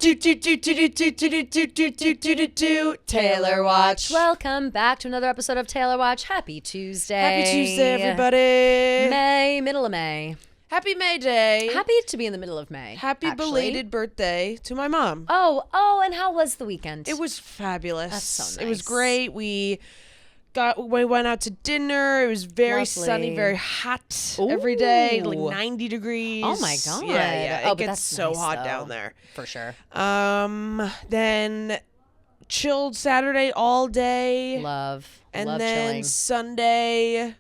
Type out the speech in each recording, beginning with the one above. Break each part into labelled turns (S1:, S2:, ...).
S1: Taylor Watch. Welcome back to another episode of Taylor Watch. Happy Tuesday.
S2: Happy Tuesday, everybody.
S1: May, middle of May.
S2: Happy May Day.
S1: Happy to be in the middle of May.
S2: Happy belated birthday to my mom.
S1: Oh, and how was the weekend?
S2: It was fabulous.
S1: That's so nice.
S2: It was great. We went out to dinner. It was very sunny, very hot every day, like 90 degrees.
S1: Oh my God.
S2: Yeah.
S1: Oh,
S2: it gets so
S1: nice,
S2: hot
S1: though.
S2: down there.
S1: For sure.
S2: Then chilled Saturday all day.
S1: Love
S2: then
S1: chilling.
S2: Sunday,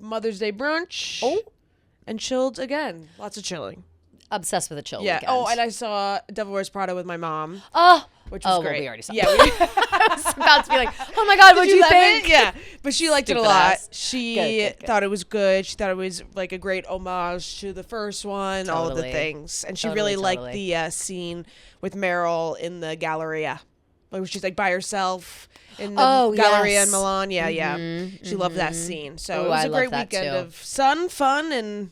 S2: Mother's Day brunch.
S1: Oh.
S2: And chilled again. Lots of chilling.
S1: Obsessed with a chill
S2: Yeah.
S1: weekend.
S2: Oh, and I saw Devil Wears Prada with my mom.
S1: Oh.
S2: Which was great.
S1: Well, we already saw
S2: Yeah.
S1: I was about to be like, oh my God, what'd you think?
S2: Yeah. But she liked it a
S1: Stupid
S2: lot.
S1: ass.
S2: She
S1: Good.
S2: thought it was good. She thought it was like a great homage to the first one, all of the things. And she really liked the scene with Meryl in the Galleria. Like she's like by herself in the Galleria in Milan. Yeah, She loved that scene. So it was a great weekend of sun, fun, and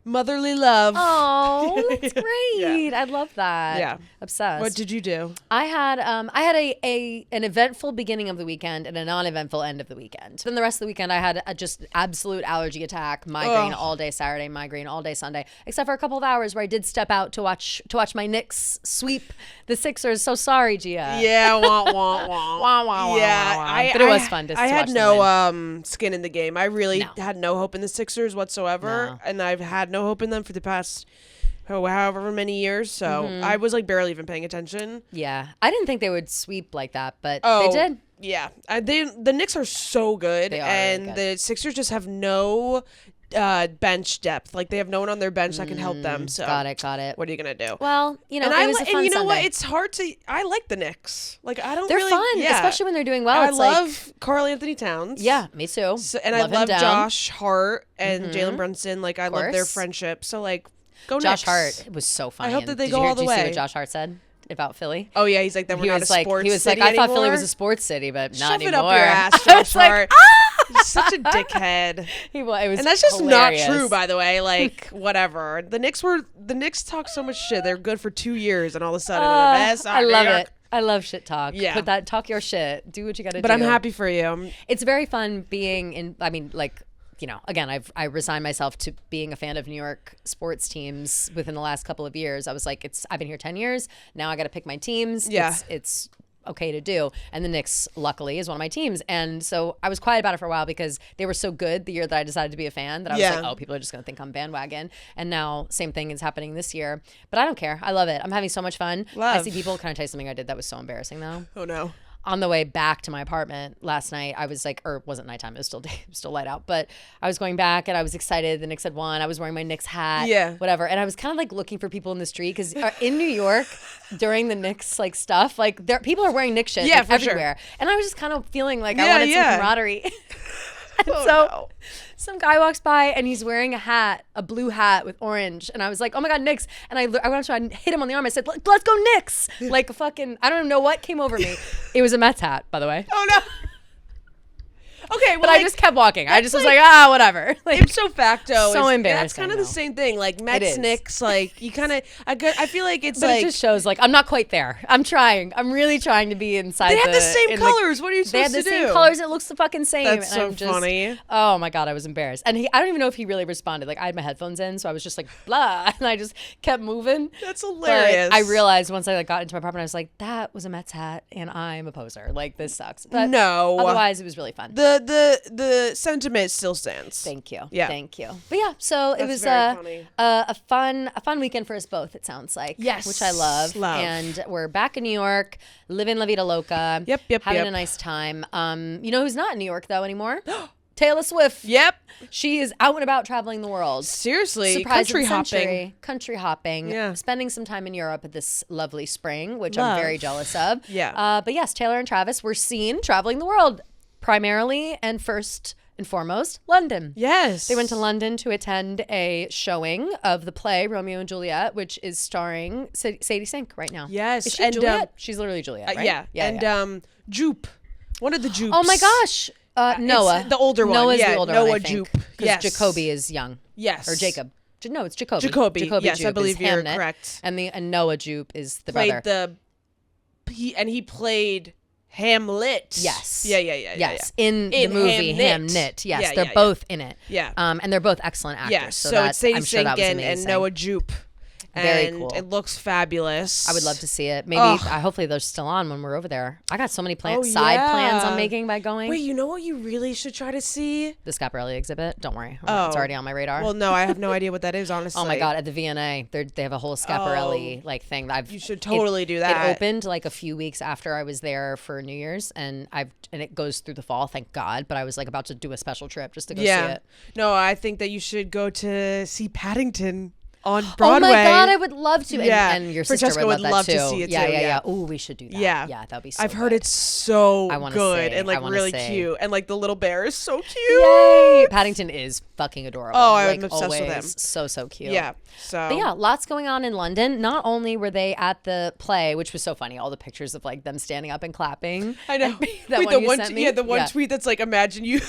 S2: motherly love.
S1: Oh, that's great.
S2: Yeah.
S1: I love that.
S2: Yeah.
S1: Obsessed.
S2: What did you do?
S1: I had an eventful beginning of the weekend and a non-eventful end of the weekend. Then the rest of the weekend I had a just absolute allergy attack, migraine all day Saturday, migraine all day Sunday, except for a couple of hours where I did step out to watch my Knicks sweep the Sixers. So sorry, Gia.
S2: Yeah, wah wah wah.
S1: Wah, wah, wah,
S2: Yeah,
S1: wah, wah. But it was fun to
S2: I had
S1: watch them
S2: no skin in the game. I really had no hope in the Sixers whatsoever, and I've had no hope in them for the past however many years. So I was like barely even paying attention.
S1: Yeah, I didn't think they would sweep like that, but they did.
S2: Yeah, the Knicks are so good,
S1: They are
S2: and
S1: really good.
S2: the Sixers just have no bench depth. Like they have no one on their bench that can help them. So
S1: Got it.
S2: what are you gonna do?
S1: Well, you know,
S2: And
S1: it was a fun
S2: and you know
S1: Sunday.
S2: what? It's hard to. I like the Knicks. Like I don't.
S1: They're
S2: really,
S1: fun,
S2: yeah.
S1: especially when they're doing well.
S2: I
S1: It's
S2: love Karl Anthony Towns.
S1: Yeah, me too.
S2: So, and
S1: Love
S2: I
S1: him
S2: love
S1: down.
S2: Josh Hart and Jalen Brunson. Like I love their
S1: course.
S2: friendship. So like, go
S1: Josh
S2: Knicks.
S1: Hart was so funny.
S2: I hope that they
S1: Did
S2: go
S1: you hear,
S2: all the
S1: did you see
S2: way.
S1: what Josh Hart said about Philly?
S2: Oh yeah, he's like that. We're not a sports.
S1: He was
S2: city
S1: like, I thought Philly
S2: anymore.
S1: was a sports city, but not
S2: Shove
S1: anymore.
S2: it up your ass,
S1: I
S2: Josh
S1: was like,
S2: Hart. He's such a dickhead.
S1: It was
S2: And that's just
S1: hilarious.
S2: not true, by the way. Like, whatever. The Knicks talk so much shit. They're good for 2 years, and all of a sudden, they're the best.
S1: I love it. I love shit talk.
S2: Yeah.
S1: Talk your shit. Do what you got to do.
S2: But I'm happy for you.
S1: It's very fun being in, I mean, like, you know, again, I resigned myself to being a fan of New York sports teams within the last couple of years. I was like, I've been here 10 years. Now I got to pick my teams.
S2: Yeah.
S1: It's okay to do. And the Knicks, luckily, is one of my teams. And so I was quiet about it for a while because they were so good the year that I decided to be a fan that I was like, oh, people are just going to think I'm bandwagon. And now same thing is happening this year. But I don't care. I love it. I'm having so much fun.
S2: Love.
S1: I see people. Can I tell you something I did that was so embarrassing though?
S2: Oh, no.
S1: On the way back to my apartment last night, I was like, or it wasn't nighttime, it was still day, it was still light out, but I was going back and I was excited. The Knicks had won. I was wearing my Knicks hat, whatever. And I was kind of like looking for people in the street because in New York during the Knicks like stuff, like people are wearing Knicks shit like, everywhere. Sure. And I was just kind of feeling like I wanted some camaraderie. And some guy walks by and he's wearing a blue hat with orange. And I was like, oh my God, Knicks. And I went up to him and hit him on the arm. I said, let's go Knicks. Like fucking, I don't even know what came over me. It was a Mets hat, by the way.
S2: Oh, no. Okay, well,
S1: but I just kept walking. I just was like, whatever. Like,
S2: ipso facto,
S1: so embarrassing.
S2: That's kind of the same thing. Like Mets, Knicks, like you kind of. I feel like it's like
S1: it just shows like I'm not quite there. I'm trying. I'm really trying to be inside.
S2: They had the same colors. What are you supposed to do?
S1: They had the same colors. It looks the fucking same.
S2: That's
S1: and
S2: so
S1: I'm just,
S2: funny.
S1: Oh my God, I was embarrassed. And I don't even know if he really responded. Like I had my headphones in, so I was just like blah, and I just kept moving.
S2: That's hilarious.
S1: But I realized once I got into my apartment, I was like, that was a Mets hat, and I'm a poser. Like this sucks. But
S2: no.
S1: Otherwise, it was really fun.
S2: The sentiment still stands.
S1: Thank you.
S2: Yeah.
S1: Thank you. But yeah, so it was
S2: funny.
S1: a fun weekend for us both, it sounds like.
S2: Yes.
S1: Which I love. And we're back in New York, living La Vida Loca. Having a nice time. You know who's not in New York though anymore? Taylor Swift.
S2: Yep.
S1: She is out and about traveling the world.
S2: Seriously.
S1: Surprise
S2: country
S1: of the century.
S2: hopping.
S1: Country hopping.
S2: Yeah.
S1: Spending some time in Europe this lovely spring, which I'm very jealous of.
S2: Yeah.
S1: But yes, Taylor and Travis were seen traveling the world primarily and first and foremost, London.
S2: Yes.
S1: They went to London to attend a showing of the play Romeo and Juliet, which is starring Sadie Sink right now.
S2: Yes.
S1: Is she
S2: and,
S1: Juliet? She's literally Juliet, right?
S2: Yeah. Jupe. One of the Jupes.
S1: Oh my gosh. Noah.
S2: The older one.
S1: Noah's the older one,
S2: Noah
S1: I think.
S2: Jupe.
S1: Because Jacoby is young.
S2: Yes.
S1: Or Jacob. No, it's Jacoby.
S2: Jacoby yes,
S1: Jupe
S2: I believe you're
S1: Hamnet,
S2: correct.
S1: And Noah Jupe is the brother.
S2: He played Hamlet.
S1: Yes.
S2: Yeah.
S1: Yes. In the movie Hamnet. Yes, they're both in it.
S2: Yeah.
S1: And they're both excellent actors.
S2: Yeah. So it's Sadie
S1: I'm sure
S2: Sink and Noah Jupe.
S1: Very
S2: and
S1: cool.
S2: It looks fabulous.
S1: I would love to see it. Maybe, hopefully they're still on when we're over there. I got so many side plans I'm making by going.
S2: Wait, you know what you really should try to see?
S1: The Schiaparelli exhibit. Don't worry. It's already on my radar.
S2: Well, no, I have no idea what that is, honestly.
S1: Oh my God. At the V&A, they have a whole Schiaparelli thing.
S2: You should totally do that.
S1: It opened like a few weeks after I was there for New Year's, and it goes through the fall, thank God. But I was like about to do a special trip just to go see it.
S2: No, I think that you should go to see Paddington on Broadway.
S1: Oh my God, I would love to.
S2: Yeah.
S1: And your sister
S2: Francesca
S1: would love that
S2: to
S1: too.
S2: see it too.
S1: Yeah. Ooh, we should do that.
S2: Yeah.
S1: Yeah, that'd be so
S2: I've heard it's so good and like really cute. And like the little bear is so cute.
S1: Yay. Paddington is fucking adorable.
S2: Oh, I'm obsessed with him.
S1: So cute.
S2: Yeah. So.
S1: But yeah, lots going on in London. Not only were they at the play, which was so funny, all the pictures of like them standing up and clapping.
S2: I know.
S1: The
S2: one tweet that's like, imagine you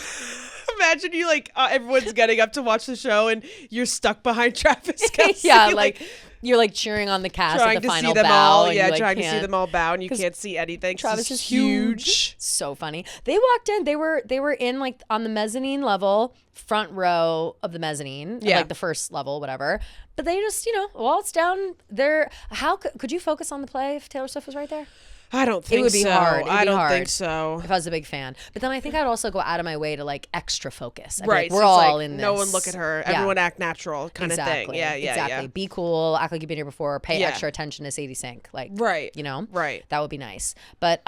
S2: like everyone's getting up to watch the show and you're stuck behind Travis Kelce.
S1: Yeah, like you're like cheering on the cast at the final bow.
S2: Trying to see them all bow and you can't see anything.
S1: Travis is huge. So funny. They walked in. They were in like on the mezzanine level, front row of the mezzanine, like the first level, whatever. But they just waltzed down there. How could you focus on the play if Taylor Swift was right there?
S2: I don't think so.
S1: It would be hard.
S2: I don't think so.
S1: If I was a big fan. But then I think I'd also go out of my way to like extra focus.
S2: Right.
S1: We're all in this.
S2: No one look at her. Everyone act natural kind of thing. Yeah.
S1: Exactly. Be cool. Act like you've been here before. Pay extra attention to Sadie Sink. Like,
S2: right.
S1: Right. That would be nice. But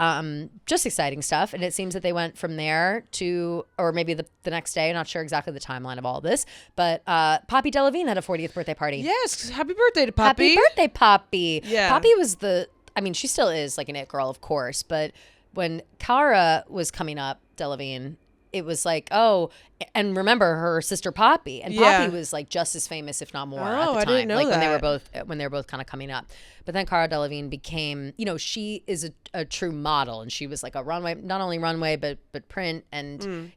S1: just exciting stuff. And it seems that they went from there to, or maybe the next day, not sure exactly the timeline of all of this, but Poppy Delevingne had a 40th birthday party.
S2: Yes. Happy birthday to Poppy.
S1: Happy birthday, Poppy.
S2: Yeah.
S1: Poppy was she still is like an it girl, of course. But when Cara was coming up, Delevingne, it was like, oh, and remember her sister Poppy. And Poppy was like just as famous, if not more, at the time.
S2: I didn't know
S1: like
S2: that.
S1: when they were both kind of coming up. But then Cara Delevingne became, she is a true model. And she was like a runway, not only runway, but print and,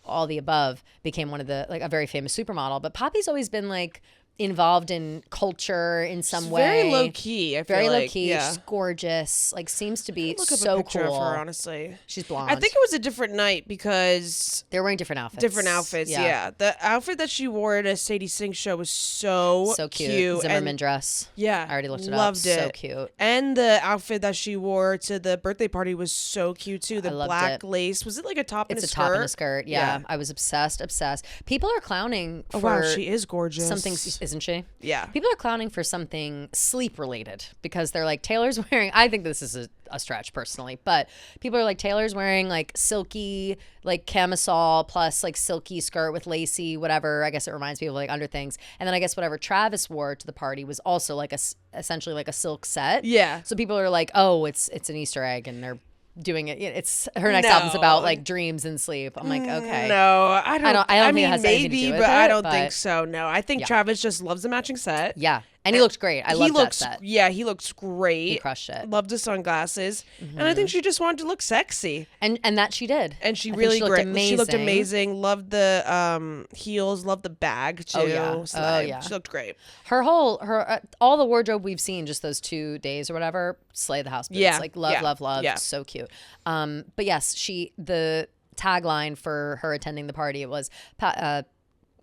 S1: all the above, became one of the, like a very famous supermodel. But Poppy's always been like involved in culture in some way.
S2: Very low key. I feel
S1: very
S2: like.
S1: low key.
S2: Yeah.
S1: She's gorgeous. Like seems to be
S2: look up
S1: so
S2: a picture
S1: cool.
S2: of her, honestly.
S1: She's blonde.
S2: I think it was a different night because
S1: they're wearing different outfits.
S2: Yeah. The outfit that she wore at a Sadie Sink show was so cute.
S1: Zimmerman dress.
S2: Yeah.
S1: I already looked it up.
S2: Loved it.
S1: So cute.
S2: And the outfit that she wore to the birthday party was so cute too. The black lace. Was it like a top and a skirt?
S1: It's a top and a skirt. Yeah. I was obsessed. People are clowning for
S2: wow, she is gorgeous.
S1: Something, isn't she?
S2: Yeah.
S1: People are clowning for something sleep related because they're like, Taylor's wearing, I think this is a stretch personally, but people are like, Taylor's wearing like silky, like camisole plus like silky skirt with lacy, whatever. I guess it reminds me of like under things. And then I guess whatever Travis wore to the party was also like essentially like a silk set.
S2: Yeah.
S1: So people are like, oh, it's an Easter egg and they're doing it. It's her next album's about like dreams and sleep. I'm like, okay.
S2: No, I don't think it has anything to do with it, I don't think so. No, I think Travis just loves a matching set.
S1: Yeah. And he looked great. I loved that set.
S2: Yeah, he looks great.
S1: He crushed it.
S2: Loved his sunglasses. And I think she just wanted to look sexy.
S1: And that she did.
S2: And she really looked amazing. She looked amazing. Loved the heels. Loved the bag too.
S1: Oh yeah.
S2: She looked great.
S1: Her all the wardrobe we've seen just those 2 days or whatever, slay the house boots.
S2: Yeah.
S1: Like love.
S2: Yeah.
S1: So cute. But yes, the tagline for her attending the party, it was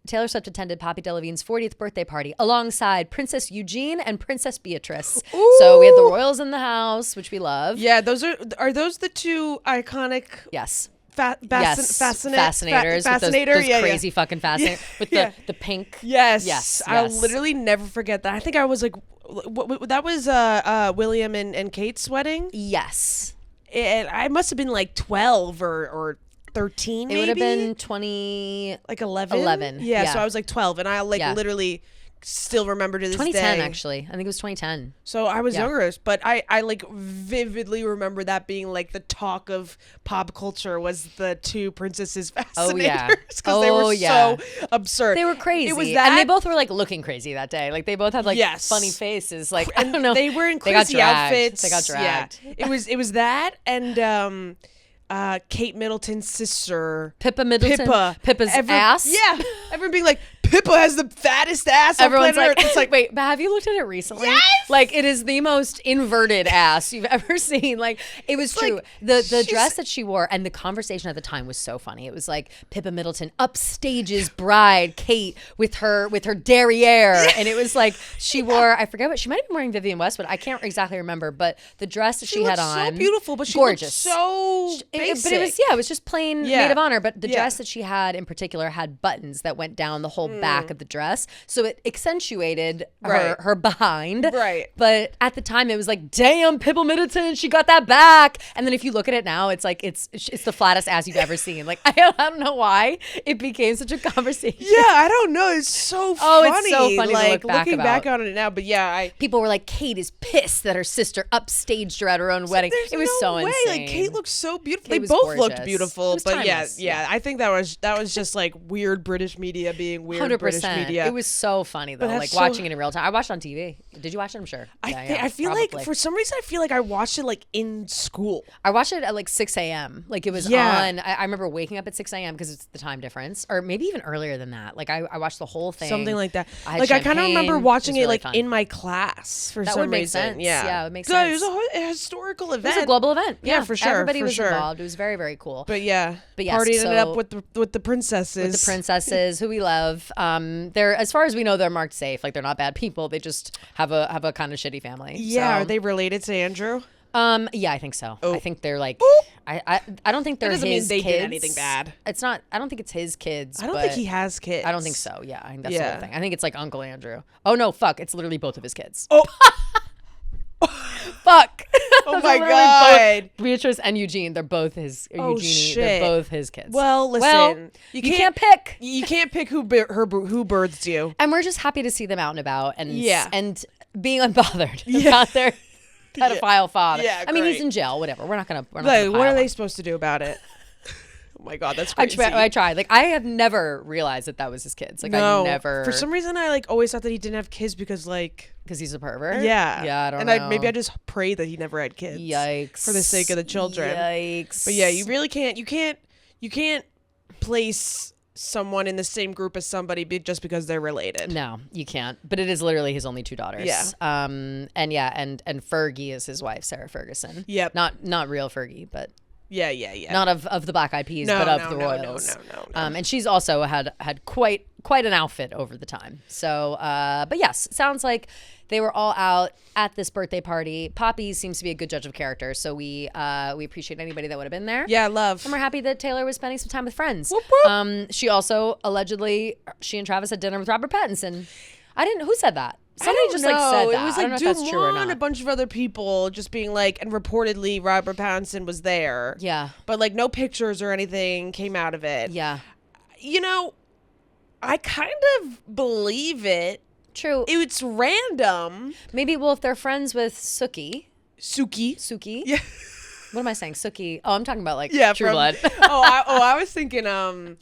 S1: Taylor Swift attended Poppy Delevingne's 40th birthday party alongside Princess Eugene and Princess Beatrice. Ooh. So we had the royals in the house, which we love.
S2: Yeah, are those the two iconic?
S1: Yes.
S2: Fascinators.
S1: Those crazy fucking fascinators with the pink.
S2: Yes. I'll literally never forget that. I think I was like, that was William and Kate's wedding.
S1: Yes.
S2: And I must have been like 12 or 13 maybe?
S1: It would have been 20...
S2: Like 11?
S1: 11.
S2: Yeah, so I was like 12 and I literally still remember to this
S1: 2010
S2: day.
S1: actually. I think it was 2010.
S2: So I was younger, but I like vividly remember that being like the talk of pop culture was the two princesses fascinators because they were so absurd.
S1: They were crazy.
S2: It was that,
S1: and they both were like looking crazy that day. Like they both had like funny faces. Like I don't know.
S2: They were in crazy outfits.
S1: They got dragged.
S2: Yeah. It was that and Kate Middleton's sister
S1: Pippa's ass.
S2: Yeah. Everyone being like, Pippa has the fattest ass on planet Earth.
S1: It's like, wait, but have you looked at it recently?
S2: Yes!
S1: Like, it is the most inverted ass you've ever seen. Like, it was true. Like, the dress that she wore and the conversation at the time was so funny. It was like Pippa Middleton upstages bride Kate with her derriere, and it was like she wore, I forget what she might have been wearing, Vivienne Westwood. I can't exactly remember, but the dress that she had on,
S2: so beautiful, but she
S1: gorgeous,
S2: looked so basic.
S1: But it was just plain maid of honor. But the dress that she had in particular had buttons that went down the whole back of the dress, so it accentuated her behind.
S2: Right.
S1: But at the time, it was like, damn, Pippa Middleton, she got that back. And then if you look at it now, it's like it's the flattest ass you've ever seen. Like I don't know why it became such a conversation.
S2: Yeah, I don't know. It's so funny.
S1: It's so funny
S2: like
S1: to look back
S2: looking back on it now. But yeah,
S1: people were like, Kate is pissed that her sister upstaged her at her own wedding. It was so insane.
S2: Like Kate looked so beautiful.
S1: Kate
S2: they both
S1: gorgeous.
S2: Looked beautiful. But
S1: timeless.
S2: yeah, I think that was just like weird British media being weird 100%. British media.
S1: It was so funny though, like watching it in real time. I watched it on TV. Did you watch it? I'm sure.
S2: I feel probably. Like for some reason I feel like I watched it like in school.
S1: I watched it at like 6 a.m. Like it was on. I remember waking up at 6 a.m. because it's the time difference, or maybe even earlier than that. Like I watched the whole thing.
S2: Something like that. I kind of remember watching it like fun. In my class for some reason. That would make sense. Yeah, it would make sense. It was a historical event.
S1: It was a global event.
S2: Yeah, for sure.
S1: Everybody was involved. It was very, very cool.
S2: But yes, partying it up with the princesses.
S1: With the princesses who we love. They're, as far as we know, they're marked safe. Like they're not bad people. They just have a kind of shitty family.
S2: Yeah, are they related to Andrew?
S1: Yeah, I think so. I think they're like, I don't think they're his kids. Doesn't mean they did
S2: anything bad.
S1: It's not. I don't think it's his kids.
S2: I don't think he has kids.
S1: I don't think so. Yeah, I think that's the whole thing. I think it's like Uncle Andrew. Oh no, fuck! It's literally both of his kids.
S2: Oh,
S1: fuck!
S2: Oh my god!
S1: Beatrice and Eugene, they're both his. Eugenie,
S2: shit.
S1: They're both his kids.
S2: Well, listen,
S1: you can't pick.
S2: You can't pick who births you.
S1: And we're just happy to see them out and about, and being unbothered about their pedophile father.
S2: Yeah,
S1: I mean, he's in jail. Whatever. We're not gonna.
S2: What are they supposed to do about it? Oh my god, that's crazy.
S1: I tried. Like, I have never realized that was his kids. Like, no. I never.
S2: For some reason, I like always thought that he didn't have kids because
S1: he's a pervert.
S2: Yeah.
S1: Yeah, I don't know.
S2: Maybe I just pray that he never had kids.
S1: Yikes.
S2: For the sake of the children.
S1: Yikes.
S2: But yeah, you really can't. You can't place someone in the same group as somebody just because they're related.
S1: No, you can't. But it is literally his only two daughters.
S2: Yeah.
S1: And Fergie is his wife, Sarah Ferguson.
S2: Yep.
S1: Not real Fergie, but.
S2: Yeah.
S1: Not of the Black Eyed Peas, but of the Royals.
S2: No.
S1: And she's also had quite an outfit over the time. So, but yes, sounds like they were all out at this birthday party. Poppy seems to be a good judge of character, so we appreciate anybody that would have been there.
S2: Yeah, love.
S1: And we're happy that Taylor was spending some time with friends.
S2: Whoop, whoop.
S1: She also allegedly, she and Travis had dinner with Robert Pattinson. Who said that? Somebody just like said that.
S2: It was like
S1: Dumont
S2: and a bunch of other people just being like, and reportedly Robert Pattinson was there.
S1: Yeah.
S2: But like no pictures or anything came out of it.
S1: Yeah.
S2: You know, I kind of believe it.
S1: True.
S2: It's random.
S1: Maybe, if they're friends with Suki.
S2: Yeah.
S1: What am I saying? Suki. Oh, I'm talking about like True Blood.
S2: I was thinking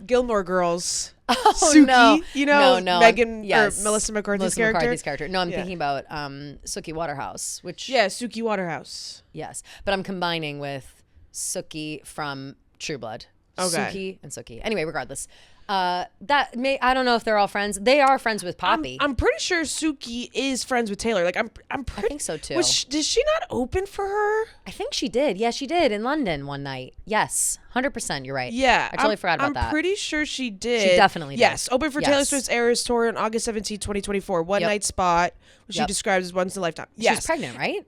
S2: Gilmore Girls.
S1: Oh,
S2: Suki,
S1: no.
S2: You know,
S1: no.
S2: Megan or Melissa McCarthy's character.
S1: No, I'm thinking about Suki Waterhouse, which
S2: Suki Waterhouse.
S1: Yes, but I'm combining with Suki from True Blood.
S2: Okay.
S1: Suki. Anyway, regardless, I don't know if they're all friends. They are friends with Poppy.
S2: I'm pretty sure Suki is friends with Taylor. Like I
S1: think so too.
S2: Did she not open for her?
S1: I think she did. Yeah, she did in London one night. Yes, 100%. You're right.
S2: Yeah,
S1: I totally forgot about that.
S2: I'm pretty sure she did.
S1: She definitely did.
S2: Yes, open for Taylor Swift's Eras Tour on August 17, 2024. One night spot, which she describes as once in a lifetime. Yes,
S1: she's pregnant, right?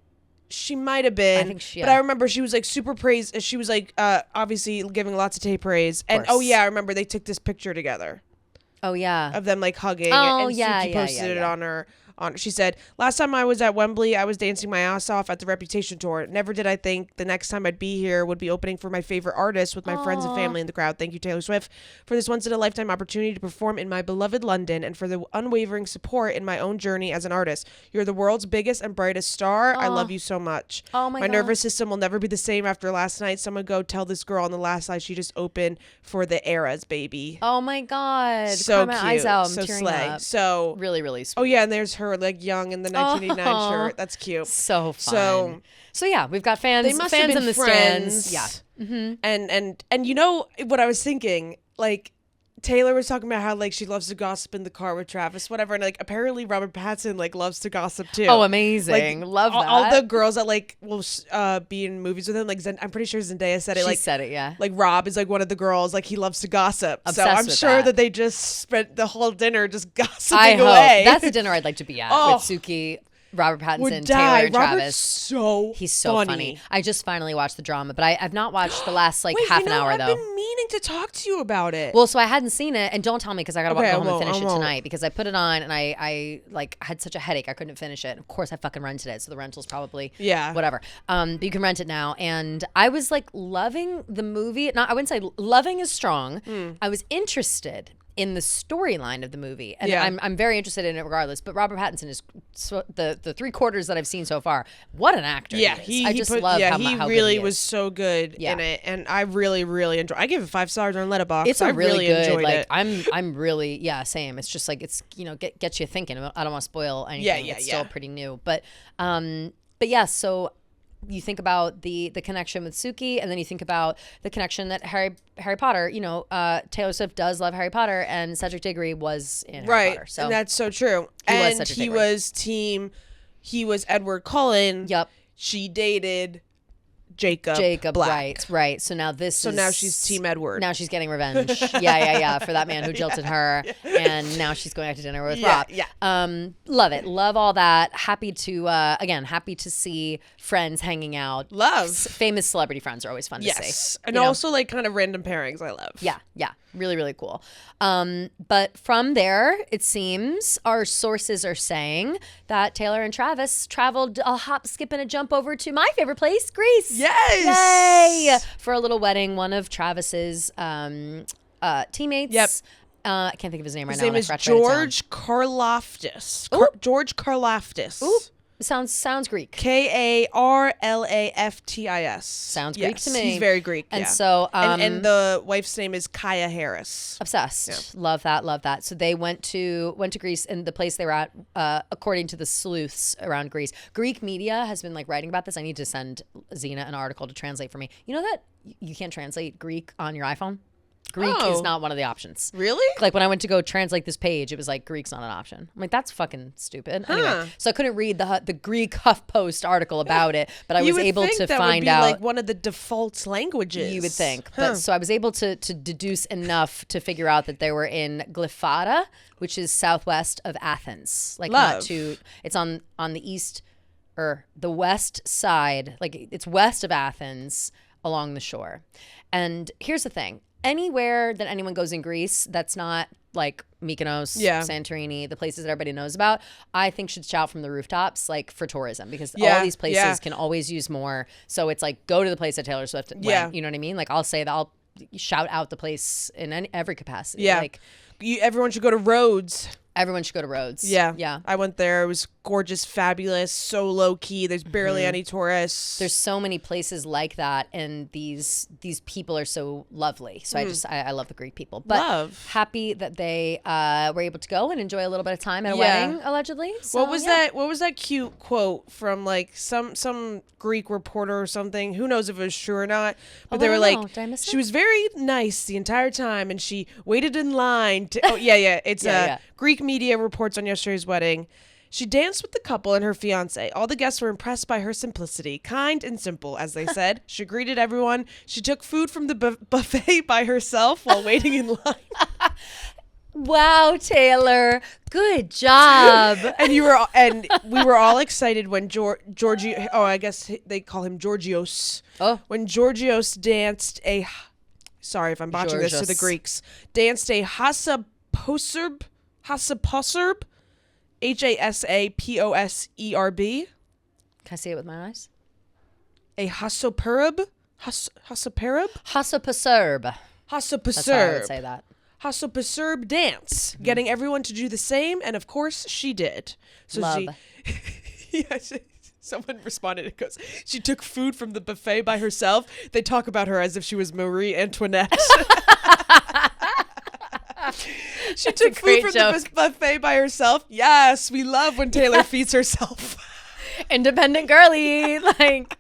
S2: She might have been.
S1: I think
S2: but I remember she was like super praised. She was like obviously giving lots of Tay praise. And I remember they took this picture together.
S1: Oh yeah.
S2: Of them like hugging.
S1: Oh
S2: and
S1: yeah.
S2: Suki posted it on her. She said, "Last time I was at Wembley, I was dancing my ass off at the Reputation tour. Never did I think the next time I'd be here would be opening for my favorite artist with my friends and family in the crowd. Thank you, Taylor Swift, for this once-in-a-lifetime opportunity to perform in my beloved London and for the unwavering support in my own journey as an artist. You're the world's biggest and brightest star. I love you so much.
S1: Oh my God.
S2: Nervous system will never be the same after last night. Someone go tell this girl on the last night she just opened for the Eras, baby."
S1: Oh my God.
S2: So
S1: cute.
S2: My
S1: eyes out. I'm
S2: so
S1: tearing
S2: slay.
S1: up.
S2: So
S1: really, really sweet.
S2: Oh yeah, and there's her like young in the 1989 shirt. That's cute.
S1: So fun. So yeah, we've got fans.
S2: They must have
S1: fans
S2: been
S1: in the
S2: friends.
S1: stands. Yeah.
S2: And you know what I was thinking? Like, Taylor was talking about how like she loves to gossip in the car with Travis, whatever, and like apparently Robert Pattinson like loves to gossip too.
S1: Oh, amazing!
S2: Like,
S1: Love that.
S2: All the girls that like will be in movies with him, like I'm pretty sure Zendaya said it.
S1: She
S2: like
S1: said it, yeah.
S2: Like Rob is like one of the girls, like he loves to gossip.
S1: Obsessed
S2: so I'm
S1: with
S2: sure that they just spent the whole dinner just gossiping away.
S1: That's a dinner I'd like to be at with Suki, Robert Pattinson, Taylor, and Travis.
S2: He's
S1: so funny. I just finally watched the drama, but I've not watched the last like half an hour though.
S2: I've been meaning to talk to you about it.
S1: Well, so I hadn't seen it, and don't tell me because I gotta go home and finish it tonight because I put it on and I like had such a headache I couldn't finish it. Of course, I fucking rented it, so the rental's probably whatever. But you can rent it now, and I was like loving the movie. I wouldn't say loving is strong. I was interested in the storyline of the movie, and I'm very interested in it regardless. But Robert Pattinson is the 3/4 that I've seen so far. What an actor!
S2: Yeah,
S1: he is. I just love how
S2: he really was so good in it, and I really, really enjoyed. I give it 5 stars on Letterboxd.
S1: It's a really good.
S2: Enjoyed
S1: like
S2: it.
S1: I'm really same. It's just like it's gets you thinking. I don't want to spoil anything. It's still pretty new, but yeah. So you think about the connection with Suki, and then you think about the connection that Harry Potter, Taylor Swift does love Harry Potter, and Cedric Diggory was in Harry Potter. So
S2: and that's so true. He was Edward Cullen.
S1: Yep.
S2: She dated Jacob Black.
S1: Right. So now
S2: now she's Team Edward.
S1: Now she's getting revenge. Yeah, for that man who jilted her, and now she's going out to dinner with Rob.
S2: Yeah.
S1: Love it. Love all that. Happy to see friends hanging out.
S2: Love
S1: famous celebrity friends are always fun to see.
S2: And also like kind of random pairings. I love.
S1: Yeah. Really, really cool. But from there, it seems our sources are saying that Taylor and Travis traveled a hop, skip, and a jump over to my favorite place, Greece.
S2: Yes.
S1: Yay! For a little wedding. One of Travis's teammates.
S2: Yep.
S1: I can't think of his name right
S2: his
S1: now.
S2: His name is George Karlaftis. George Karlaftis.
S1: Ooh. Sounds Greek.
S2: Karlaftis.
S1: Sounds Greek to me.
S2: He's very Greek.
S1: And so,
S2: and the wife's name is Kaya Harris.
S1: Obsessed. Yeah. Love that. So they went to Greece, and the place they were at, according to the sleuths around Greece, Greek media has been like writing about this. I need to send Zena an article to translate for me. You know that you can't translate Greek on your iPhone? Greek is not one of the options.
S2: Really?
S1: Like when I went to go translate this page, it was like Greek's not an option. I'm like, that's fucking stupid. Anyway, so I couldn't read the Greek HuffPost article about it, but I was able to find out
S2: like one of the default languages.
S1: You would think, but so I was able to deduce enough to figure out that they were in Glyfada, which is southwest of Athens. Like it's on the east or the west side. Like it's west of Athens along the shore. And here's the thing. Anywhere that anyone goes in Greece that's not like Mykonos, Santorini, the places that everybody knows about, I think should shout from the rooftops like for tourism because all these places can always use more. So it's like go to the place that Taylor Swift went, you know what I mean? Like I'll say that I'll shout out the place in every capacity.
S2: Yeah.
S1: Like
S2: everyone should go to Rhodes.
S1: Everyone should go to Rhodes.
S2: Yeah. I went there. It was gorgeous, fabulous, so low key. There's barely any tourists.
S1: There's so many places like that, and these people are so lovely. So I love the Greek people. But happy that they were able to go and enjoy a little bit of time at a wedding, allegedly. So,
S2: what was that cute quote from like some Greek reporter or something? Who knows if it was true or not? But they were like, she was very nice the entire time, and she waited in line to. It's Greek media reports on yesterday's wedding. She danced with the couple and her fiance. All the guests were impressed by her simplicity. Kind and simple, as they said. She greeted everyone. She took food from the buffet by herself while waiting in line.
S1: Wow, Taylor. Good job.
S2: And we were all excited when Georgios, I guess they call him Georgios.
S1: Oh.
S2: When Georgios danced sorry if I'm botching this to the Greeks, danced a hasaposerb, Hasaposerb, Hasaposerb.
S1: Can I see it with my eyes?
S2: A hasoperub? Hasoperub?
S1: Hasaposerb.
S2: Hasaposerb.
S1: That's how I would say that.
S2: Hasaposerb dance, getting everyone to do the same, and of course she did. So
S1: Love.
S2: Someone responded, it goes, she took food from the buffet by herself. They talk about her as if she was Marie Antoinette. She took food from the buffet by herself. Yes, we love when Taylor feeds herself.
S1: independent girly. Like,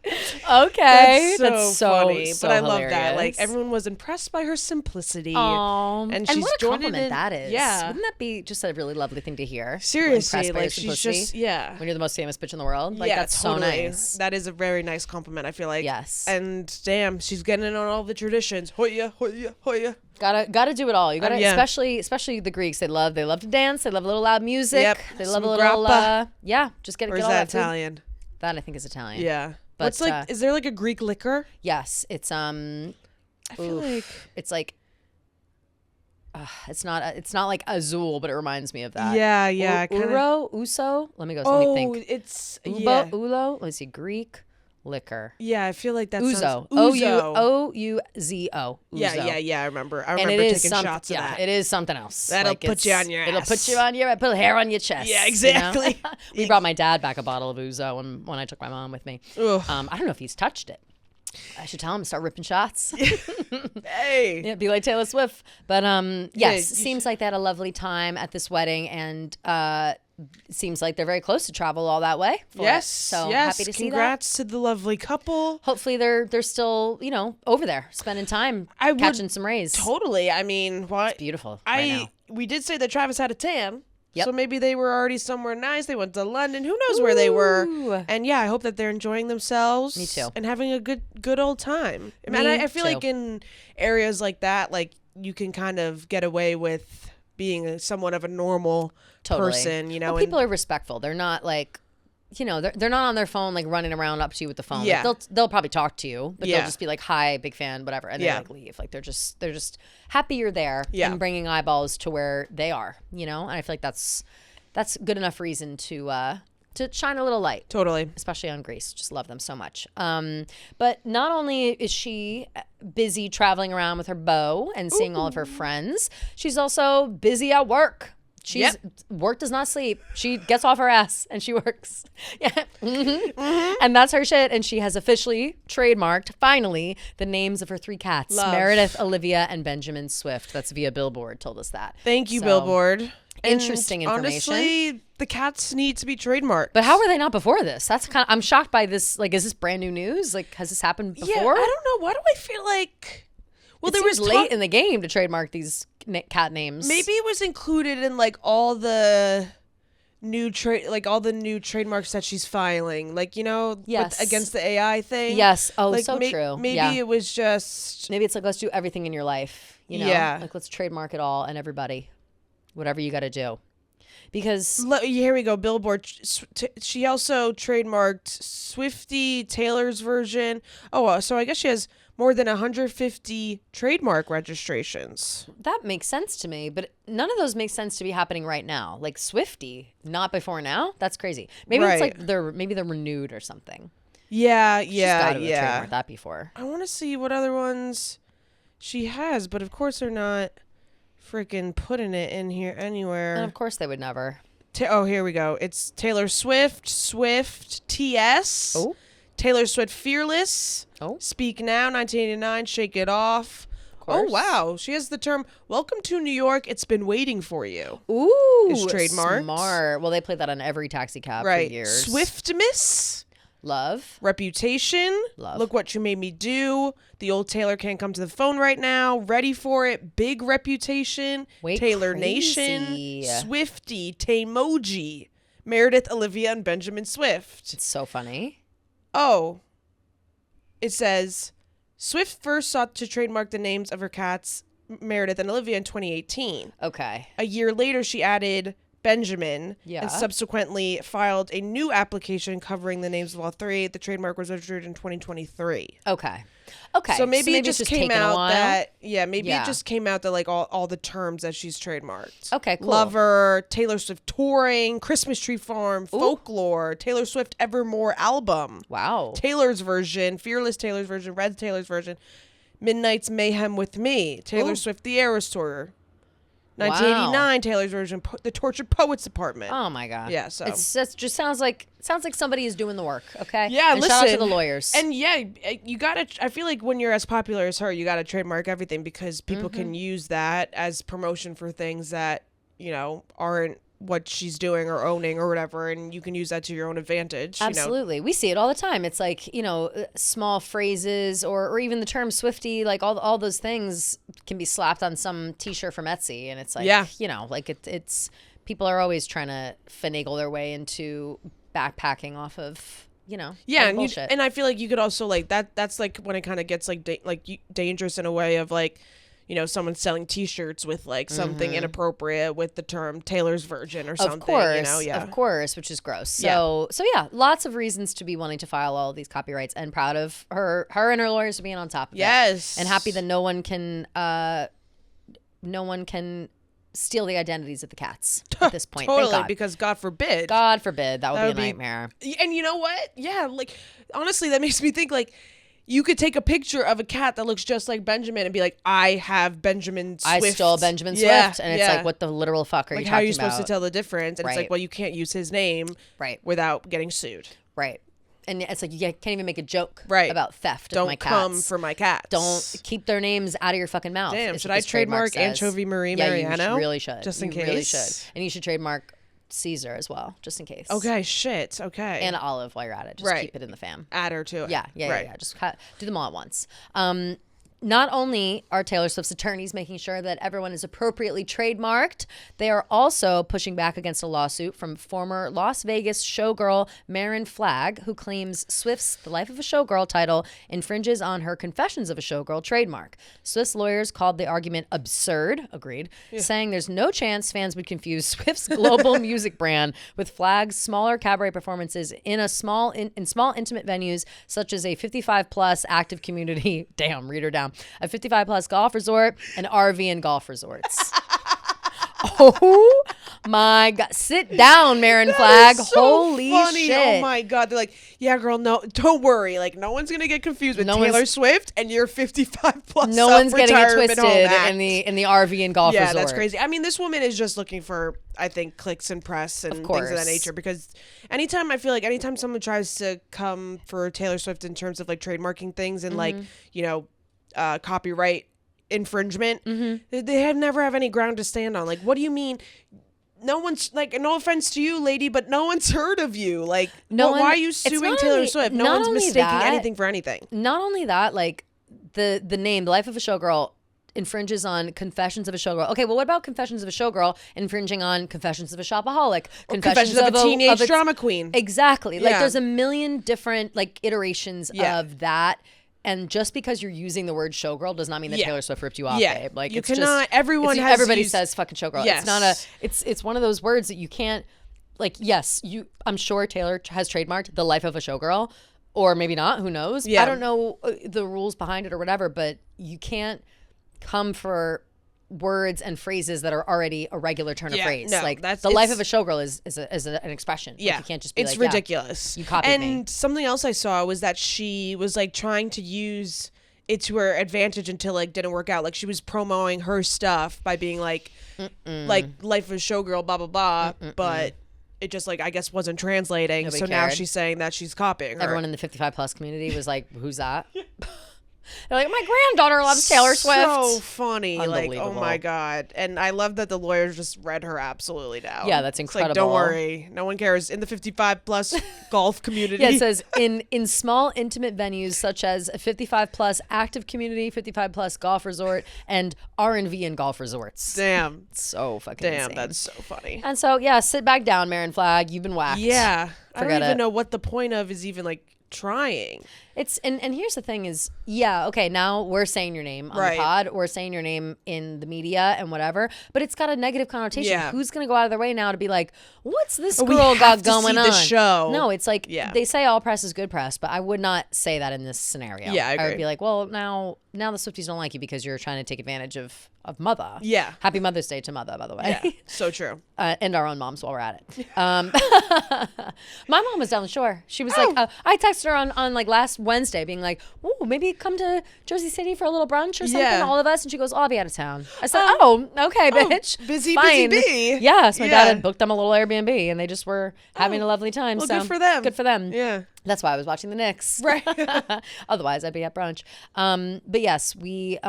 S1: okay,
S2: that's so funny.
S1: So
S2: but I
S1: hilarious.
S2: love that. Like, everyone was impressed by her simplicity.
S1: And
S2: she's
S1: what a compliment that is.
S2: Yeah,
S1: wouldn't that be just a really lovely thing to hear?
S2: Seriously, like she's just
S1: when you're the most famous bitch in the world. Like, that's
S2: totally.
S1: So nice.
S2: That is a very nice compliment. I feel like.
S1: Yes.
S2: And damn, she's getting in on all the traditions. Hoya, hoya, hoya.
S1: Gotta do it all. You gotta, especially the Greeks. They love to dance. They love a little loud music.
S2: Yep.
S1: They love a little just get
S2: or
S1: get
S2: is
S1: all
S2: that
S1: that
S2: Italian?
S1: Food. That I think is Italian.
S2: Yeah.
S1: But
S2: what's like? Is there like a Greek liquor?
S1: Yes, it's
S2: I feel like
S1: it's like. It's not like Azul, but it reminds me of that.
S2: Yeah, yeah.
S1: Uso. Let me go.
S2: Oh,
S1: let me think.
S2: It's
S1: Ulo. Let me see. Greek liquor.
S2: Yeah, I feel like that's
S1: Ouzo. Ouzo.
S2: Yeah. I remember taking shots of that.
S1: It is something else.
S2: That'll put you on your ass.
S1: It'll put you on your put hair on your chest.
S2: Yeah, exactly.
S1: You know? We brought my dad back a bottle of Ouzo when I took my mom with me. I don't know if he's touched it. I should tell him to start ripping shots.
S2: Hey.
S1: Yeah, be like Taylor Swift. But yes, seems like they had a lovely time at this wedding, and seems like they're very close to travel all that way. So happy to see that.
S2: Congrats to the lovely couple.
S1: Hopefully they're still, over there spending time catching some rays.
S2: Totally. I mean, what?
S1: It's beautiful right now.
S2: We did say that Travis had a tan.
S1: Yep.
S2: So maybe they were already somewhere nice. They went to London. Who knows where they were? And yeah, I hope that they're enjoying themselves.
S1: Me too.
S2: And having a good old time. And I feel like in areas like that, like you can kind of get away with being somewhat of a normal person,
S1: Well, people are respectful. They're not like, they're not on their phone like running around up to you with the phone.
S2: Yeah.
S1: Like, they'll probably talk to you, but they'll just be like, "Hi, big fan," whatever, and they like leave. Like they're just happy you're there and bringing eyeballs to where they are, And I feel like that's good enough reason to shine a little light.
S2: Totally.
S1: Especially on Greece. Just love them so much. But not only is she busy traveling around with her beau and seeing all of her friends, she's also busy at work. Work does not sleep. She gets off her ass and she works. Yeah. And that's her shit. And she has officially trademarked, finally, the names of her 3 cats.
S2: Love.
S1: Meredith, Olivia, and Benjamin Swift. That's via Billboard told us that.
S2: Thank you, Billboard.
S1: Interesting information.
S2: Honestly, the cats need to be trademarked.
S1: But how were they not before this? That's I'm shocked by this. Like, is this brand new news? Like, has this happened before?
S2: Yeah, I don't know. Why do I feel like... Well,
S1: there was late in the game to trademark these cat names.
S2: Maybe it was included in like all the new trademarks that she's filing, like against the AI thing.
S1: Yes. Oh,
S2: like,
S1: so true.
S2: Maybe it was just
S1: maybe it's like, let's do everything in your life.
S2: Yeah.
S1: Like, let's trademark it all and everybody, whatever you got to do. Because
S2: here we go. Billboard. She also trademarked Swiftie, Taylor's version. Oh, so I guess she has more than 150 trademark registrations.
S1: That makes sense to me, but none of those make sense to be happening right now. Like Swiftie, not before now? That's crazy. Maybe it's like they're renewed or something.
S2: Yeah.
S1: She's gotta have trademarked that before.
S2: I want to see what other ones she has, but of course they're not freaking putting it in here anywhere.
S1: And of course they would never.
S2: Here we go. It's Taylor Swift TS.
S1: Oh.
S2: Taylor Swift Fearless.
S1: Oh.
S2: Speak Now, 1989, Shake It Off. Oh, wow. She has the term, Welcome to New York, It's Been Waiting for You.
S1: Ooh.
S2: Is trademarked.
S1: Smart. Well, they played that on every taxi cab for years.
S2: Swiftmas.
S1: Love.
S2: Reputation.
S1: Love.
S2: Look What You Made Me Do. The Old Taylor Can't Come to the Phone Right Now. Ready for It. Big Reputation. Taylor Nation. Swiftie. Taymoji. Meredith, Olivia, and Benjamin Swift.
S1: It's so funny.
S2: Oh, it says Swift first sought to trademark the names of her cats, Meredith and Olivia, in 2018.
S1: Okay.
S2: A year later, she added Benjamin and subsequently filed a new application covering the names of all 3. The trademark was registered in 2023.
S1: Okay.
S2: So maybe it just came out that it just came out that like all the terms that she's trademarked.
S1: Okay, cool.
S2: Lover, Taylor Swift touring, Christmas Tree Farm, Folklore, Taylor Swift Evermore album.
S1: Wow.
S2: Taylor's version, Fearless Taylor's version, Red Taylor's version, Midnight's Mayhem with Me, Taylor Swift The Eras Tour. 1989, Taylor's version, The Tortured Poets Department.
S1: Oh my God.
S2: Yeah, so
S1: it just sounds like somebody is doing the work. Okay.
S2: Yeah,
S1: and
S2: listen.
S1: Shout out to the lawyers.
S2: And yeah, you gotta. I feel like when you're as popular as her, you gotta trademark everything because people can use that as promotion for things that aren't what she's doing or owning or whatever, and you can use that to your own advantage.
S1: Absolutely. We see it all the time. It's like, small phrases or even the term Swiftie, like all those things can be slapped on some t-shirt from Etsy. And it's like, like it's people are always trying to finagle their way into backpacking off of, bullshit.
S2: And I feel like you could also like that's like when it kind of gets like dangerous in a way of like, someone selling T-shirts with like something inappropriate with the term Taylor's Virgin or something.
S1: Of course, which is gross. So lots of reasons to be wanting to file all of these copyrights, and proud of her and her lawyers being on top of it. And happy that no one can steal the identities of the cats at this point.
S2: Totally, because God forbid,
S1: that would be a nightmare.
S2: And you know what? Yeah, like honestly, that makes me think like, you could take a picture of a cat that looks just like Benjamin and be like, I have Benjamin Swift.
S1: I stole Benjamin Swift. And it's like, what the literal fuck are you talking about?
S2: How are you supposed to tell the difference? And it's like, well, you can't use his name without getting sued.
S1: Right. And it's like, you can't even make a joke about theft of my cats.
S2: Don't come for my cats.
S1: Don't keep their names out of your fucking mouth.
S2: Damn, should I trademark Anchovy Marie Mariano?
S1: You really should.
S2: Just in case?
S1: You really should. And you should trademark Caesar as well, just in case.
S2: Okay, shit. Okay.
S1: And Olive while you're at it. Just keep it in the fam.
S2: Add her to it.
S1: Yeah. Just do them all at once. Not only are Taylor Swift's attorneys making sure that everyone is appropriately trademarked, they are also pushing back against a lawsuit from former Las Vegas showgirl Marin Flagg, who claims Swift's The Life of a Showgirl title infringes on her Confessions of a Showgirl trademark. Swift's lawyers called the argument absurd, saying there's no chance fans would confuse Swift's global music brand with Flagg's smaller cabaret performances in small intimate venues such as a 55-plus active community. Damn, read her down. A 55-plus golf resort and RV and golf resorts. Oh my God. Sit down, Marin Flagg. Holy
S2: funny.
S1: shit.
S2: Oh my God. They're like, yeah, girl, no, don't worry. Like, no one's going to get confused with Taylor Swift and your 55-plus
S1: No one's getting it twisted in the RV and golf resort.
S2: Yeah, that's crazy. I mean, this woman is just looking for, I think, clicks and press and things of that nature, because anytime someone tries to come for Taylor Swift in terms of like trademarking things and like, copyright infringement, they never have any ground to stand on. Like, what do you mean? No one's like, no offense to you, lady, but no one's heard of you. Like, why are you suing Taylor Swift? No one's mistaking anything for anything.
S1: Not only that, like the name, The Life of a Showgirl, infringes on Confessions of a Showgirl. Okay, well, what about Confessions of a Showgirl infringing on Confessions of a Shopaholic?
S2: Confessions of a teenage drama queen.
S1: Exactly. Like, there's a million different like iterations of that. And just because you're using the word showgirl does not mean that Taylor Swift ripped you off, babe. Like,
S2: you cannot. Everybody
S1: says fucking showgirl.
S2: Yes.
S1: It's not it's one of those words that you can't. Like, yes, I'm sure Taylor has trademarked The Life of a Showgirl, or maybe not. Who knows? I don't know the rules behind it or whatever. But you can't come for words and phrases that are already a regular turn of phrase.
S2: No,
S1: like, The Life of a Showgirl is an expression.
S2: Yeah,
S1: like, you can't just be
S2: it's ridiculous.
S1: You copied me.
S2: And something else I saw was that she was like trying to use it to her advantage until like didn't work out. Like, she was promoting her stuff by being like Life of a Showgirl, blah blah blah, but it just like I guess wasn't translating.
S1: Nobody
S2: so
S1: cared.
S2: Now she's saying that she's copying her.
S1: Everyone in the 55+ community was like, "Who's that?" They're like, my granddaughter loves Taylor Swift.
S2: So funny. Like, oh my God. And I love that the lawyers just read her absolutely down.
S1: Yeah, that's incredible.
S2: It's like, don't worry. No one cares. In the 55+ golf community.
S1: Yeah, it says in small intimate venues such as a 55+ active community, 55+ golf resort, and R&V and golf resorts.
S2: Damn.
S1: So fucking insane.
S2: That's so funny.
S1: And so, yeah, sit back down, Marin Flagg. You've been whacked.
S2: Yeah. I don't even know what the point of is even like trying.
S1: It's and here's the thing is, okay, now we're saying your name on the pod, we're saying your name in the media and whatever, but it's got a negative connotation.
S2: Yeah.
S1: Who's gonna go out of their way now to be like, what's this girl got going on?
S2: The show.
S1: No, it's like they say all press is good press, but I would not say that in this scenario.
S2: Yeah, I agree.
S1: I would be like, well, now the Swifties don't like you because you're trying to take advantage of mother.
S2: Yeah.
S1: Happy Mother's Day to mother, by the way.
S2: Yeah, so true.
S1: And our own moms while we're at it. My mom was down the shore. She was like, I texted her on like last Wednesday being like, ooh, maybe come to Jersey City for a little brunch or something, all of us. And she goes, I'll be out of town. I said, okay, bitch.
S2: Busy bee.
S1: Yeah, so my dad had booked them a little Airbnb and they just were having a lovely time.
S2: Well,
S1: so
S2: good for them.
S1: Good for them.
S2: Yeah.
S1: That's why I was watching the Knicks.
S2: Right.
S1: Otherwise, I'd be at brunch. But yes, we,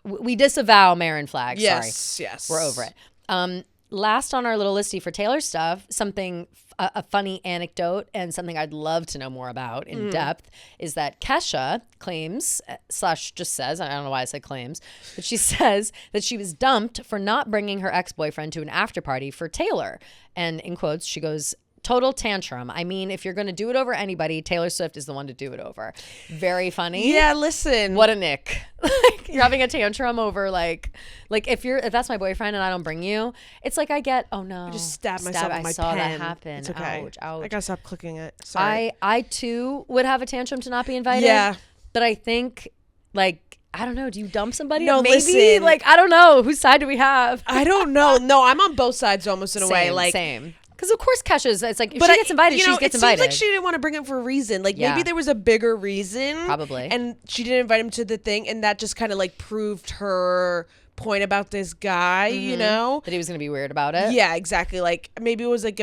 S1: we disavow Marin Flagg.
S2: Yes,
S1: Sorry.
S2: yes.
S1: We're over it. last on our little listy for Taylor stuff, something, a funny anecdote and something I'd love to know more about in depth is that Kesha claims, / just says, I don't know why I said claims, but she says that she was dumped for not bringing her ex-boyfriend to an after party for Taylor. And in quotes, she goes, total tantrum. I mean, if you're going to do it over anybody, Taylor Swift is the one to do it over. Very funny.
S2: Yeah, listen.
S1: What a Nick. Like, you're having a tantrum over like if that's my boyfriend and I don't bring you, it's like I get, oh no.
S2: I just stabbed myself with my pen.
S1: I saw that happen.
S2: It's okay.
S1: Ouch, ouch.
S2: I gotta stop clicking it. Sorry.
S1: I too would have a tantrum to not be invited.
S2: Yeah.
S1: But I think like, I don't know. Do you dump somebody?
S2: No,
S1: maybe.
S2: Listen.
S1: Like, I don't know. Whose side do we have?
S2: I don't know. No, I'm on both sides almost in a way. Like,
S1: same. Because of course Kesha's, it's like if she gets invited, she gets invited.
S2: It seems like she didn't want to bring him for a reason. Like maybe there was a bigger reason.
S1: Probably.
S2: And she didn't invite him to the thing, and that just kind of like proved her point about this guy, you know?
S1: That he was going to be weird about it.
S2: Yeah, exactly. Like maybe it was like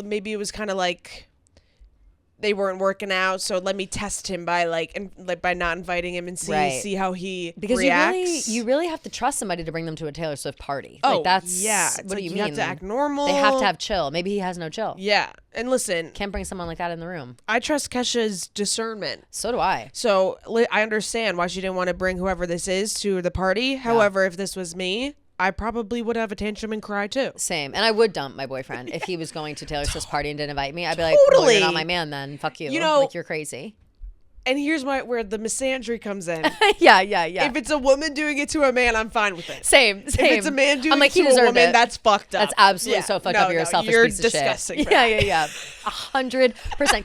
S2: maybe it was kind of like they weren't working out, so let me test him by by not inviting him and see how he reacts.
S1: Because you really have to trust somebody to bring them to a Taylor Swift party.
S2: Oh,
S1: like that's
S2: what
S1: do you mean?
S2: You have to act normal.
S1: They have to have chill. Maybe he has no chill.
S2: Yeah, and listen,
S1: can't bring someone like that in the room.
S2: I trust Kesha's discernment.
S1: So do I.
S2: So I understand why she didn't want to bring whoever this is to the party. However, if this was me, I probably would have a tantrum and cry too.
S1: Same. And I would dump my boyfriend if he was going to Taylor Swift's party and didn't invite me. I'd be like, well, you're not my man then. Fuck you.
S2: You know,
S1: like, you're crazy.
S2: And here's where the misandry comes in.
S1: Yeah.
S2: If it's a woman doing it to a man, I'm fine with it.
S1: Same.
S2: If it's a man doing it to a woman, that's fucked up.
S1: That's absolutely so fucked up. You're a selfish piece of shit.
S2: You're disgusting.
S1: Yeah. 100%.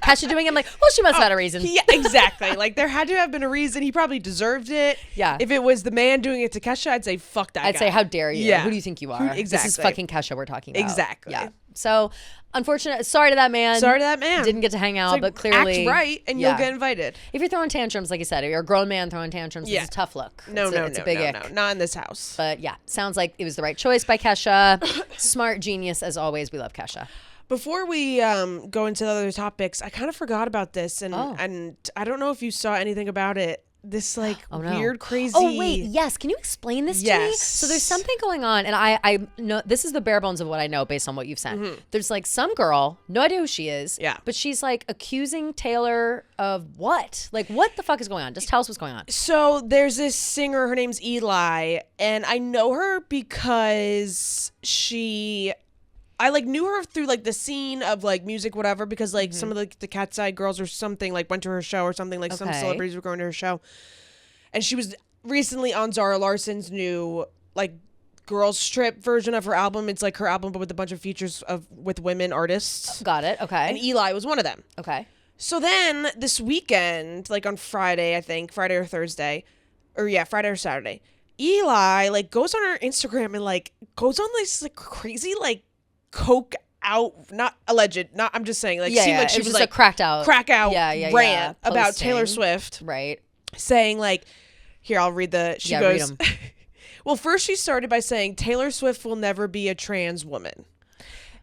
S1: Kesha doing it, I'm like, well, she must have had a reason.
S2: Yeah, exactly. Like, there had to have been a reason. He probably deserved it.
S1: Yeah.
S2: If it was the man doing it to Kesha, I'd say, fuck that guy.
S1: I'd say, how dare you?
S2: Yeah.
S1: Who do you think you are?
S2: Exactly.
S1: This is fucking Kesha we're talking about.
S2: Exactly.
S1: Yeah. So, unfortunate. Sorry to that man. Didn't get to hang out,
S2: like,
S1: but clearly.
S2: Act right, and you'll get invited.
S1: If you're throwing tantrums, like you said, if you're a grown man throwing tantrums, it's a tough look. It's a big ick.
S2: Not in this house.
S1: But yeah, sounds like it was the right choice by Kesha. Smart genius, as always. We love Kesha.
S2: Before we go into the other topics, I kind of forgot about this, and I don't know if you saw anything about it. This weird, crazy.
S1: Oh wait, yes. Can you explain this to me? So there's something going on, and I know this is the bare bones of what I know based on what you've said. There's like some girl, no idea who she is.
S2: Yeah.
S1: But she's like accusing Taylor of what? Like what the fuck is going on? Just tell us what's going on.
S2: So there's this singer. Her name's Eli, and I know her because I like knew her through like the scene of like music, whatever, because like some of the Cat's Eye girls or something like went to her show or something, like some celebrities were going to her show. And she was recently on Zara Larsson's new like girls trip version of her album. It's like her album, but with a bunch of features with women artists.
S1: Got it. Okay.
S2: And Eli was one of them.
S1: Okay.
S2: So then this weekend, like on Friday, I think, Friday or Thursday, Friday or Saturday, Eli like goes on her Instagram and like goes on this like crazy like coke out, not alleged, not I'm just saying like seemed like she was like
S1: a crack out
S2: rant about Taylor Swift,
S1: right?
S2: Saying like, here, I'll read she goes, well, first she started by saying Taylor Swift will never be a trans woman.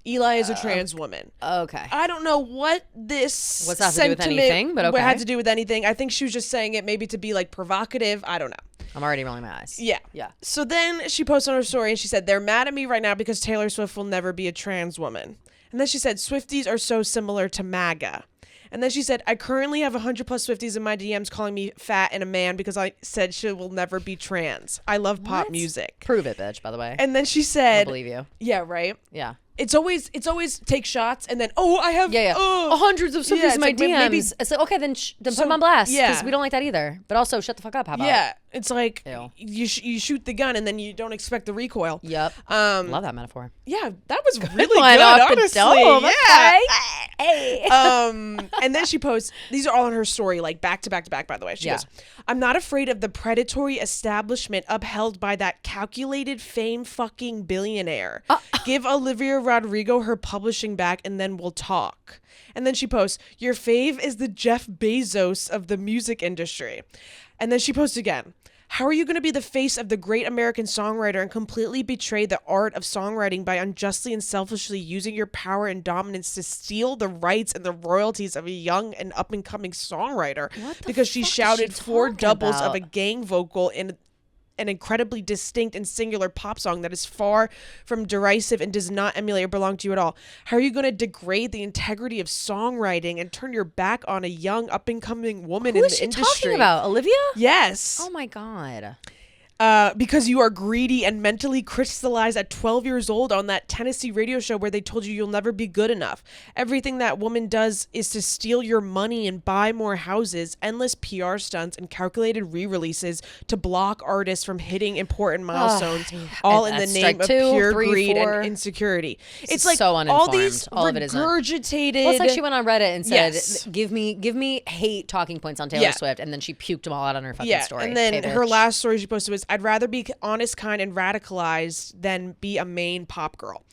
S2: Eli is a trans woman.
S1: Okay.
S2: I don't know what this
S1: what's that to do with anything, but okay.
S2: Had to do with anything. I think she was just saying it maybe to be like provocative. I don't know.
S1: I'm already rolling my eyes.
S2: Yeah. So then she posted on her story and she said, they're mad at me right now because Taylor Swift will never be a trans woman. And then she said, Swifties are so similar to MAGA. And then she said, I currently have 100 plus Swifties in my DMs calling me fat and a man because I said she will never be trans. I love pop music.
S1: Prove it, bitch, by the way.
S2: And then she said,
S1: I believe you.
S2: Yeah, right?
S1: Yeah.
S2: It's always take shots and then I have
S1: hundreds of Swifties in my DMs. Maybe, it's like, okay, then put them on blast because we don't like that either. But also shut the fuck up. How about
S2: it's like you shoot the gun and then you don't expect the recoil.
S1: Yep. Love that metaphor.
S2: Yeah, that was really good. Honestly, yeah.
S1: Hey.
S2: And then she posts. These are all on her story, like back to back to back. By the way, she goes, "I'm not afraid of the predatory establishment upheld by that calculated fame fucking billionaire. Give Olivia Rodrigo her publishing back, and then we'll talk." And then she posts, "Your fave is the Jeff Bezos of the music industry." And then she posts again, "How are you going to be the face of the great American songwriter and completely betray the art of songwriting by unjustly and selfishly using your power and dominance to steal the rights and the royalties of a young and up-and-coming songwriter because she shouted 4 doubles of a gang vocal in an incredibly distinct and singular pop song that is far from derisive and does not emulate or belong to you at all. How are you going to degrade the integrity of songwriting and turn your back on a young up-and-coming woman in the industry?
S1: Who is she talking about? Olivia?
S2: Yes.
S1: Oh my God.
S2: Because you are greedy and mentally crystallized at 12 years old on that Tennessee radio show where they told you you'll never be good enough. Everything that woman does is to steal your money and buy more houses, endless PR stunts, and calculated re-releases to block artists from hitting important milestones, all in the name of pure greed and insecurity. It's like
S1: so uninformed.
S2: All these
S1: all of it isn't.
S2: regurgitated.
S1: Well, it's like she went on Reddit and said, give me hate talking points on Taylor Swift, and then she puked them all out on her fucking story.
S2: And then her last story she posted was, I'd rather be honest, kind, and radicalized than be a main pop girl.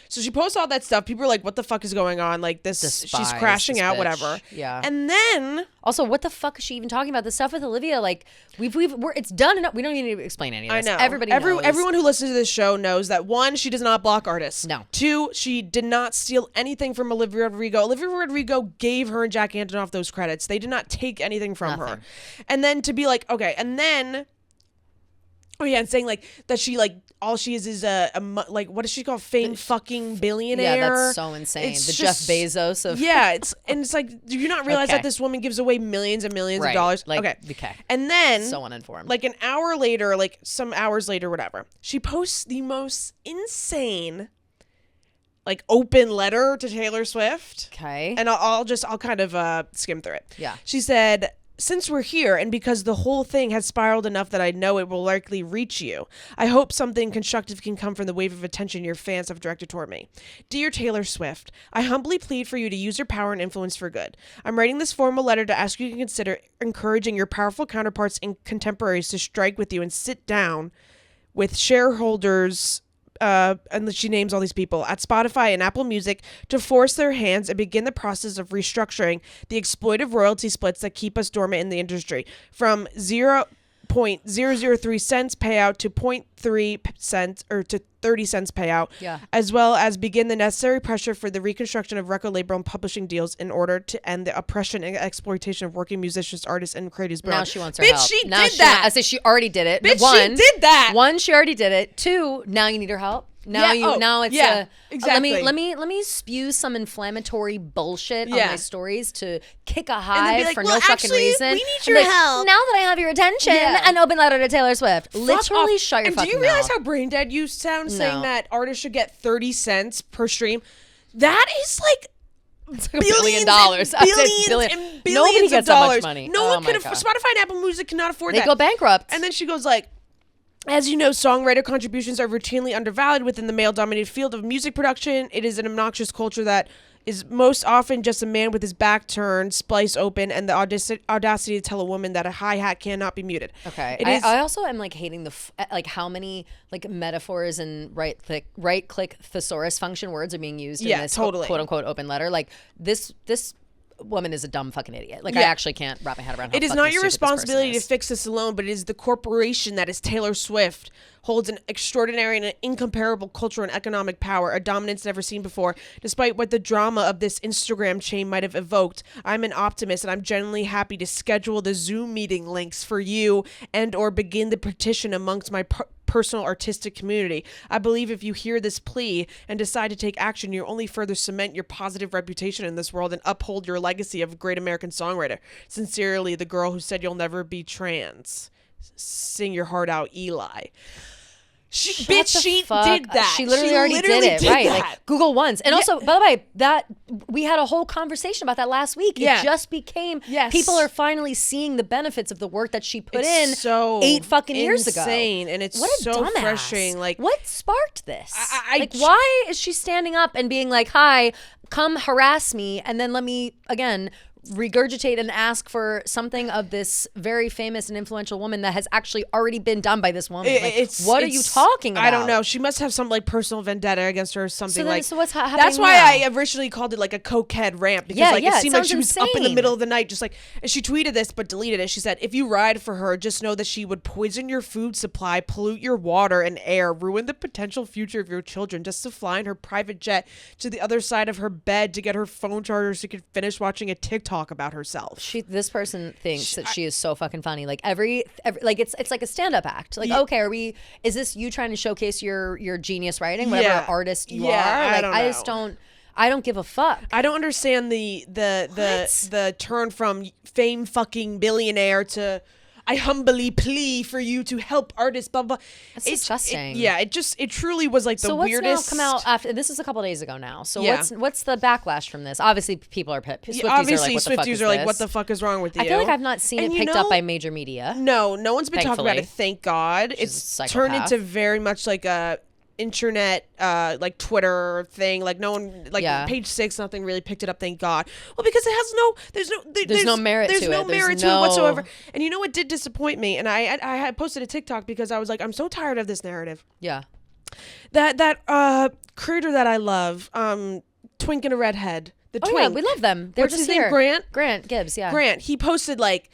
S2: So she posts all that stuff. People are like, what the fuck is going on? Like this, she's crashing out, whatever.
S1: Yeah.
S2: And then
S1: also, what the fuck is she even talking about? The stuff with Olivia, like it's done enough. We don't even need to explain any of this.
S2: I know.
S1: Everybody knows.
S2: Everyone who listens to this show knows that 1, she does not block artists.
S1: No.
S2: 2, she did not steal anything from Olivia Rodrigo. Olivia Rodrigo gave her and Jack Antonoff those credits. They did not take anything from her. And then to be like, okay, and then and saying like that she like all she is a like what does she call fucking billionaire?
S1: Yeah, that's so insane. The Jeff Bezos of
S2: it's like, do you not realize that this woman gives away millions and millions of dollars?
S1: Like,
S2: okay. And then
S1: so uninformed.
S2: Like an hour later, like some hours later, whatever, she posts the most insane like open letter to Taylor Swift.
S1: Okay.
S2: And I'll kind of skim through it.
S1: Yeah.
S2: She said, since we're here and because the whole thing has spiraled enough that I know it will likely reach you, I hope something constructive can come from the wave of attention your fans have directed toward me. Dear Taylor Swift, I humbly plead for you to use your power and influence for good. I'm writing this formal letter to ask you to consider encouraging your powerful counterparts and contemporaries to strike with you and sit down with shareholders, and she names all these people, at Spotify and Apple Music to force their hands and begin the process of restructuring the exploitive royalty splits that keep us dormant in the industry. From 0.003 cents payout to 0.3 cents or to 30 cents payout, as well as begin the necessary pressure for the reconstruction of record label and publishing deals in order to end the oppression and exploitation of working musicians, artists, and creatives.
S1: Now she wants her
S2: help.
S1: Bitch,
S2: she did that.
S1: I say she already did it.
S2: Bitch, she did that.
S1: 1, she already did it. 2, now you need her help. Now it's
S2: exactly.
S1: Let me spew some inflammatory bullshit on my stories to kick a high for no fucking reason.
S2: We need your help.
S1: Now that I have your attention, an open letter to Taylor Swift. Literally shut your fucking mouth.
S2: And do you realize how brain dead you sound saying that artists should get 30 cents per stream? That is like
S1: $1 billion. Billions
S2: and billions
S1: Nobody
S2: of
S1: gets
S2: dollars.
S1: That much money.
S2: No one could afford. Spotify and Apple Music cannot afford that.
S1: They go bankrupt.
S2: And then she goes like, as you know, songwriter contributions are routinely undervalued within the male-dominated field of music production. It is an obnoxious culture that is most often just a man with his back turned, splice open, and the audacity to tell a woman that a hi-hat cannot be muted.
S1: Okay. I also am like hating like how many like metaphors and right-click thesaurus function words are being used in this quote-unquote open letter. Like this woman is a dumb fucking idiot. Like I actually can't wrap my head around how
S2: it is not your responsibility to fix this alone, but it is the corporation that is Taylor Swift holds an extraordinary and an incomparable cultural and economic power, a dominance never seen before. Despite what the drama of this Instagram chain might have evoked, I'm an optimist and I'm genuinely happy to schedule the Zoom meeting links for you and or begin the petition amongst my personal artistic community. I believe if you hear this plea and decide to take action, you only further cement your positive reputation in this world and uphold your legacy of a great American songwriter. Sincerely, the girl who said you'll never be trans. Sing your heart out, Eli. She did that.
S1: She literally already did it, right? Like Google once. And also, by the way, that we had a whole conversation about that last week. It just became people are finally seeing the benefits of the work that she put in 8 fucking years ago.
S2: Insane, and it's so frustrating. Like,
S1: what sparked this? Like, why is she standing up and being like, "Hi, come harass me," and then let me again regurgitate and ask for something of this very famous and influential woman that has actually already been done by this woman. What are you talking about?
S2: I don't know. She must have some like personal vendetta against her or something.
S1: So what's happening?
S2: That's why I originally called it like a cokehead rant because it seemed like she was up in the middle of the night, just like. And she tweeted this but deleted it. She said, "If you ride for her, just know that she would poison your food supply, pollute your water and air, ruin the potential future of your children, just to fly in her private jet to the other side of her bed to get her phone charger so she could finish watching a TikTok talk about herself.
S1: This person thinks that she is so fucking funny. Like every like it's like a stand-up act. Like, okay, is this you trying to showcase your genius writing, whatever artist you are? Like I don't give a fuck.
S2: I don't understand the turn from fame fucking billionaire to I humbly plea for you to help artists, blah, blah.
S1: That's disgusting.
S2: It truly was like the weirdest.
S1: So what's now come out after, this is a couple days ago now. So what's the backlash from this? Obviously people are pissed. Swifties
S2: are like, what the fuck is wrong with you?
S1: I feel like I've not seen it picked up by major media.
S2: No one's been talking about it, thank God. It's turned into very much like a internet like Twitter thing, like no one, like Page 6, nothing really picked it up, thank God. Well, because it has there's no merit to it whatsoever. And you know what did disappoint me, and I had posted a TikTok because I was like, I'm so tired of this narrative. That creator that I love, Twink and a Redhead, the Twink.
S1: Yeah, we love them. They're
S2: What's
S1: just
S2: his name?
S1: Grant Gibbs.
S2: Grant, he posted like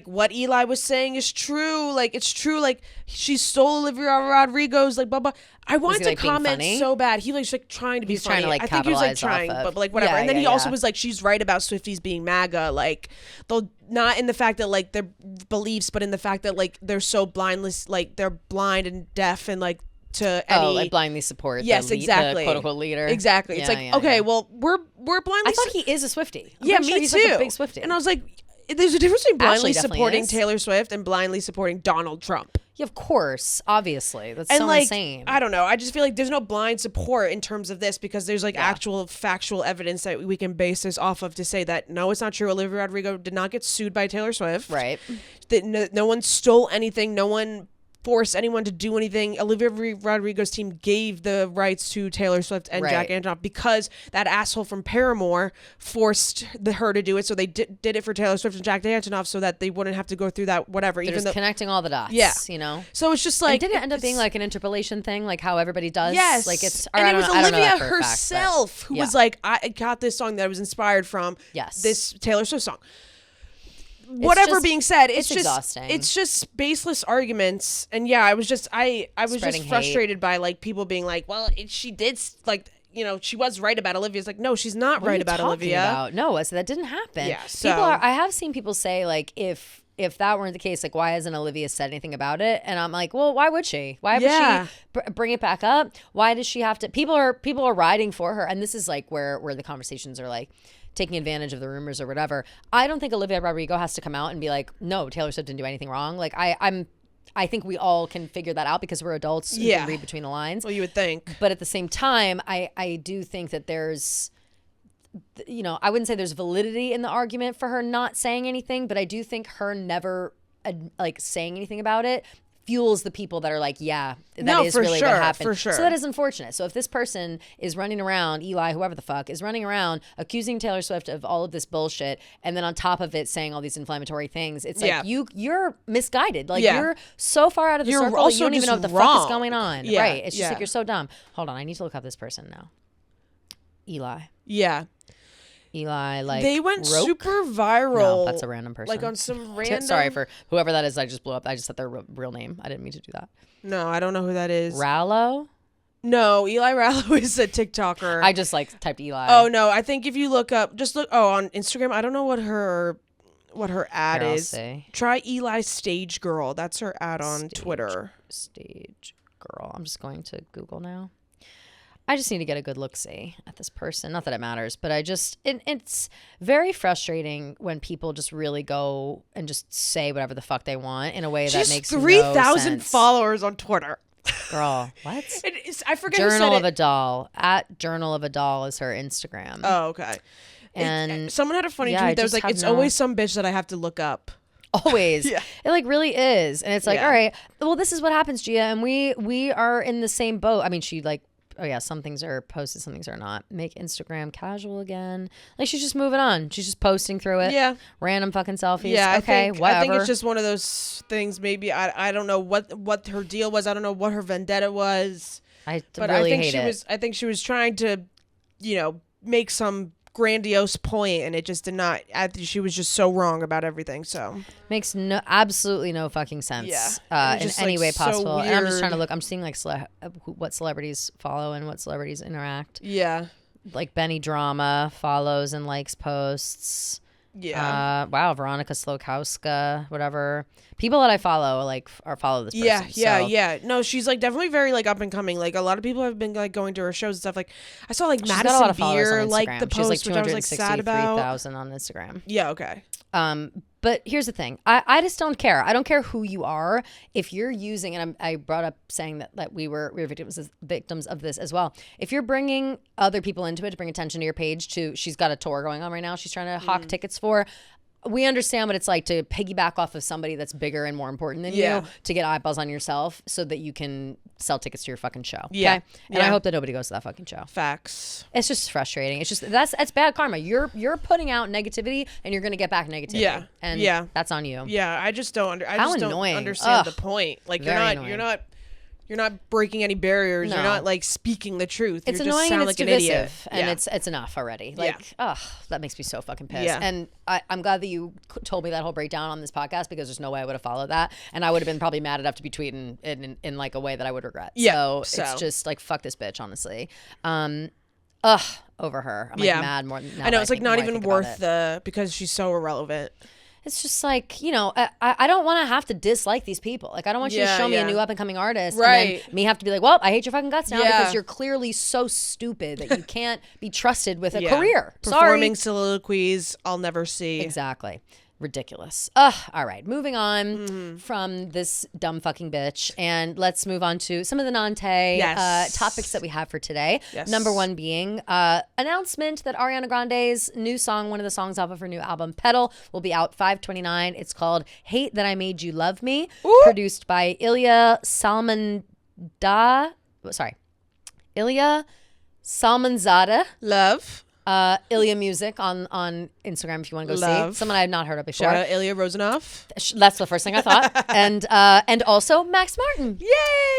S2: what Eli was saying is true. Like, it's true. Like, she stole Olivia Rodrigo's, like, blah, blah. I wanted to comment so bad. He was like trying to be funny.
S1: Trying to, like,
S2: I think he was like trying, but like whatever. And then he also was like, she's right about Swifties being MAGA. Like, though not in the fact that like their beliefs, but in the fact that like they're so blindless, like they're blind and deaf and like to any
S1: like blindly support.
S2: Exactly.
S1: The quote unquote leader.
S2: Exactly. It's like okay, well we're blindly.
S1: I thought he is a Swiftie.
S2: Me
S1: he's
S2: too.
S1: Like a big Swiftie.
S2: And I was like, there's a difference between blindly supporting Taylor Swift and blindly supporting Donald Trump.
S1: Yeah, of course. Obviously. That's so insane.
S2: I don't know. I just feel like there's no blind support in terms of this because there's like actual factual evidence that we can base this off of to say that no, it's not true. Olivia Rodrigo did not get sued by Taylor Swift.
S1: Right.
S2: That no one stole anything. No one force anyone to do anything. Olivia Rodrigo's team gave the rights to Taylor Swift and Jack Antonoff because that asshole from Paramore forced her to do it. So they did it for Taylor Swift and Jack Antonoff so that they wouldn't have to go through that whatever.
S1: They're just connecting all the dots. You know.
S2: So it's just like,
S1: and didn't it end up being like an interpolation thing, like how everybody does.
S2: Yes.
S1: Like it's.
S2: And it was Olivia herself who was like, I got this song that I was inspired from. This Taylor Swift song. Whatever being said, it's just
S1: exhausting.
S2: It's just baseless arguments, and I was just frustrated by like people being like, well, she did like, you know, she was right about Olivia. It's like, no, she's not right about Olivia.
S1: No, so that didn't happen.
S2: So
S1: I have seen people say like, if that weren't the case, like, why hasn't Olivia said anything about it? And I'm like, well, why would she? Why would she bring it back up? Why does she have to? People are riding for her, and this is like where the conversations are like taking advantage of the rumors or whatever. I don't think Olivia Rodrigo has to come out and be like, no, Taylor Swift didn't do anything wrong. Like I think we all can figure that out because we're adults who can read between the lines.
S2: Well, you would think.
S1: But at the same time, I do think that there's, you know, I wouldn't say there's validity in the argument for her not saying anything, but I do think her never like saying anything about it fuels the people that are like, that is really what happened.
S2: For sure.
S1: So that is unfortunate. So if this person is running around, Eli, whoever the fuck, is running around accusing Taylor Swift of all of this bullshit, and then on top of it saying all these inflammatory things, it's like you're misguided. Like you're so far out of the circle that you don't even know what the fuck is going on. Right. It's just like you're so dumb. Hold on, I need to look up this person now. Eli. Eli, like,
S2: they went
S1: Roke?
S2: super viral.
S1: No, that's a random person.
S2: Like on some random.
S1: Sorry for whoever that is. I just blew up. I just said their real name. I didn't mean to do that.
S2: No, I don't know who that is.
S1: Rallo?
S2: No, Eli Rallo is a TikToker.
S1: I just like typed Eli.
S2: Oh no, I think if you look up, on Instagram. I don't know what her ad is.
S1: Say.
S2: Try Eli Stage Girl. That's her ad on Twitter.
S1: Stage Girl. I'm just going to Google now. I just need to get a good look-see at this person. Not that it matters, but it's very frustrating when people just really go and just say whatever the fuck they want in a way that makes no sense.
S2: 3,000 followers on Twitter.
S1: Girl, what?
S2: I forget
S1: Journal
S2: who said
S1: of a Doll. at Journal of a Doll is her Instagram.
S2: Oh, okay.
S1: And
S2: someone had a funny tweet that was like, it's always some bitch that I have to look up.
S1: Always. It like really is. And it's like, all right, well, this is what happens, Gia, and we are in the same boat. I mean, she like, oh yeah, some things are posted, some things are not. Make Instagram casual again. Like she's just moving on. She's just posting through it.
S2: Yeah.
S1: Random fucking selfies.
S2: Yeah.
S1: Okay,
S2: whatever. I think it's just one of those things. Maybe I don't know what her deal was. I don't know what her vendetta was.
S1: I
S2: think she was trying to, you know, make some grandiose point, and it just did not. She was just so wrong about everything. So
S1: makes absolutely no fucking sense. In any way possible. And I'm just trying to look. I'm seeing like what celebrities follow and what celebrities interact.
S2: Yeah,
S1: like Benny Drama follows and likes posts.
S2: Yeah.
S1: Wow, Veronica Slokowska, whatever. People that I follow, like, follow this person.
S2: Yeah. No, she's, like, definitely very, like, up and coming. Like, a lot of people have been, like, going to her shows and stuff. Like, I saw, like,
S1: She's got a
S2: Madison
S1: lot of followers
S2: Beer,
S1: on
S2: like,
S1: Instagram.
S2: the
S1: She's, like,
S2: post, which I was, like, sad about.
S1: 263,000 on Instagram.
S2: Yeah, okay.
S1: But here's the thing. I just don't care. I don't care who you are. If you're using, and I brought up saying that we were victims of this as well. If you're bringing other people into it to bring attention to your page, she's got a tour going on right now. She's trying to hawk tickets for. We understand what it's like to piggyback off of somebody that's bigger and more important than you to get eyeballs on yourself so that you can sell tickets to your fucking show. Okay?
S2: Yeah.
S1: And I hope that nobody goes to that fucking show.
S2: Facts.
S1: It's just frustrating. It's just that's bad karma. You're putting out negativity and you're gonna get back negativity.
S2: Yeah.
S1: And that's on you.
S2: Yeah, I just don't
S1: annoying.
S2: understand the point. Like
S1: Very
S2: you're not breaking any barriers.
S1: No.
S2: You're not like speaking the truth.
S1: It's
S2: you
S1: annoying
S2: just sound
S1: and it's
S2: like
S1: divisive,
S2: an idiot.
S1: and it's enough already. Like, that makes me so fucking pissed.
S2: Yeah.
S1: And I'm glad that you told me that whole breakdown on this podcast because there's no way I would have followed that, and I would have been probably mad enough to be tweeting in like a way that I would regret.
S2: Yeah.
S1: So it's just like fuck this bitch, honestly. Over her. I'm like mad more.
S2: I know it's like not even worth because she's so irrelevant.
S1: It's just like, I don't want to have to dislike these people. Like, I don't want you to show me a new up and coming artist.
S2: Right.
S1: And then me have to be like, well, I hate your fucking guts now because you're clearly so stupid that you can't be trusted with a career.
S2: Performing soliloquies I'll never see.
S1: Exactly. Ridiculous. All right. Moving on from this dumb fucking bitch. And let's move on to some of the Nante topics that we have for today.
S2: Yes.
S1: Number one being announcement that Ariana Grande's new song, one of the songs off of her new album, Petal, will be out 5/29. It's called Hate That I Made You Love Me. Ooh. Produced by Ilya Salmanzada.
S2: Love.
S1: Ilya Music on Instagram if you want to go see. Someone I had not heard of before.
S2: Shout out Ilya Rozanov.
S1: That's the first thing I thought. and also Max Martin.
S2: Yay!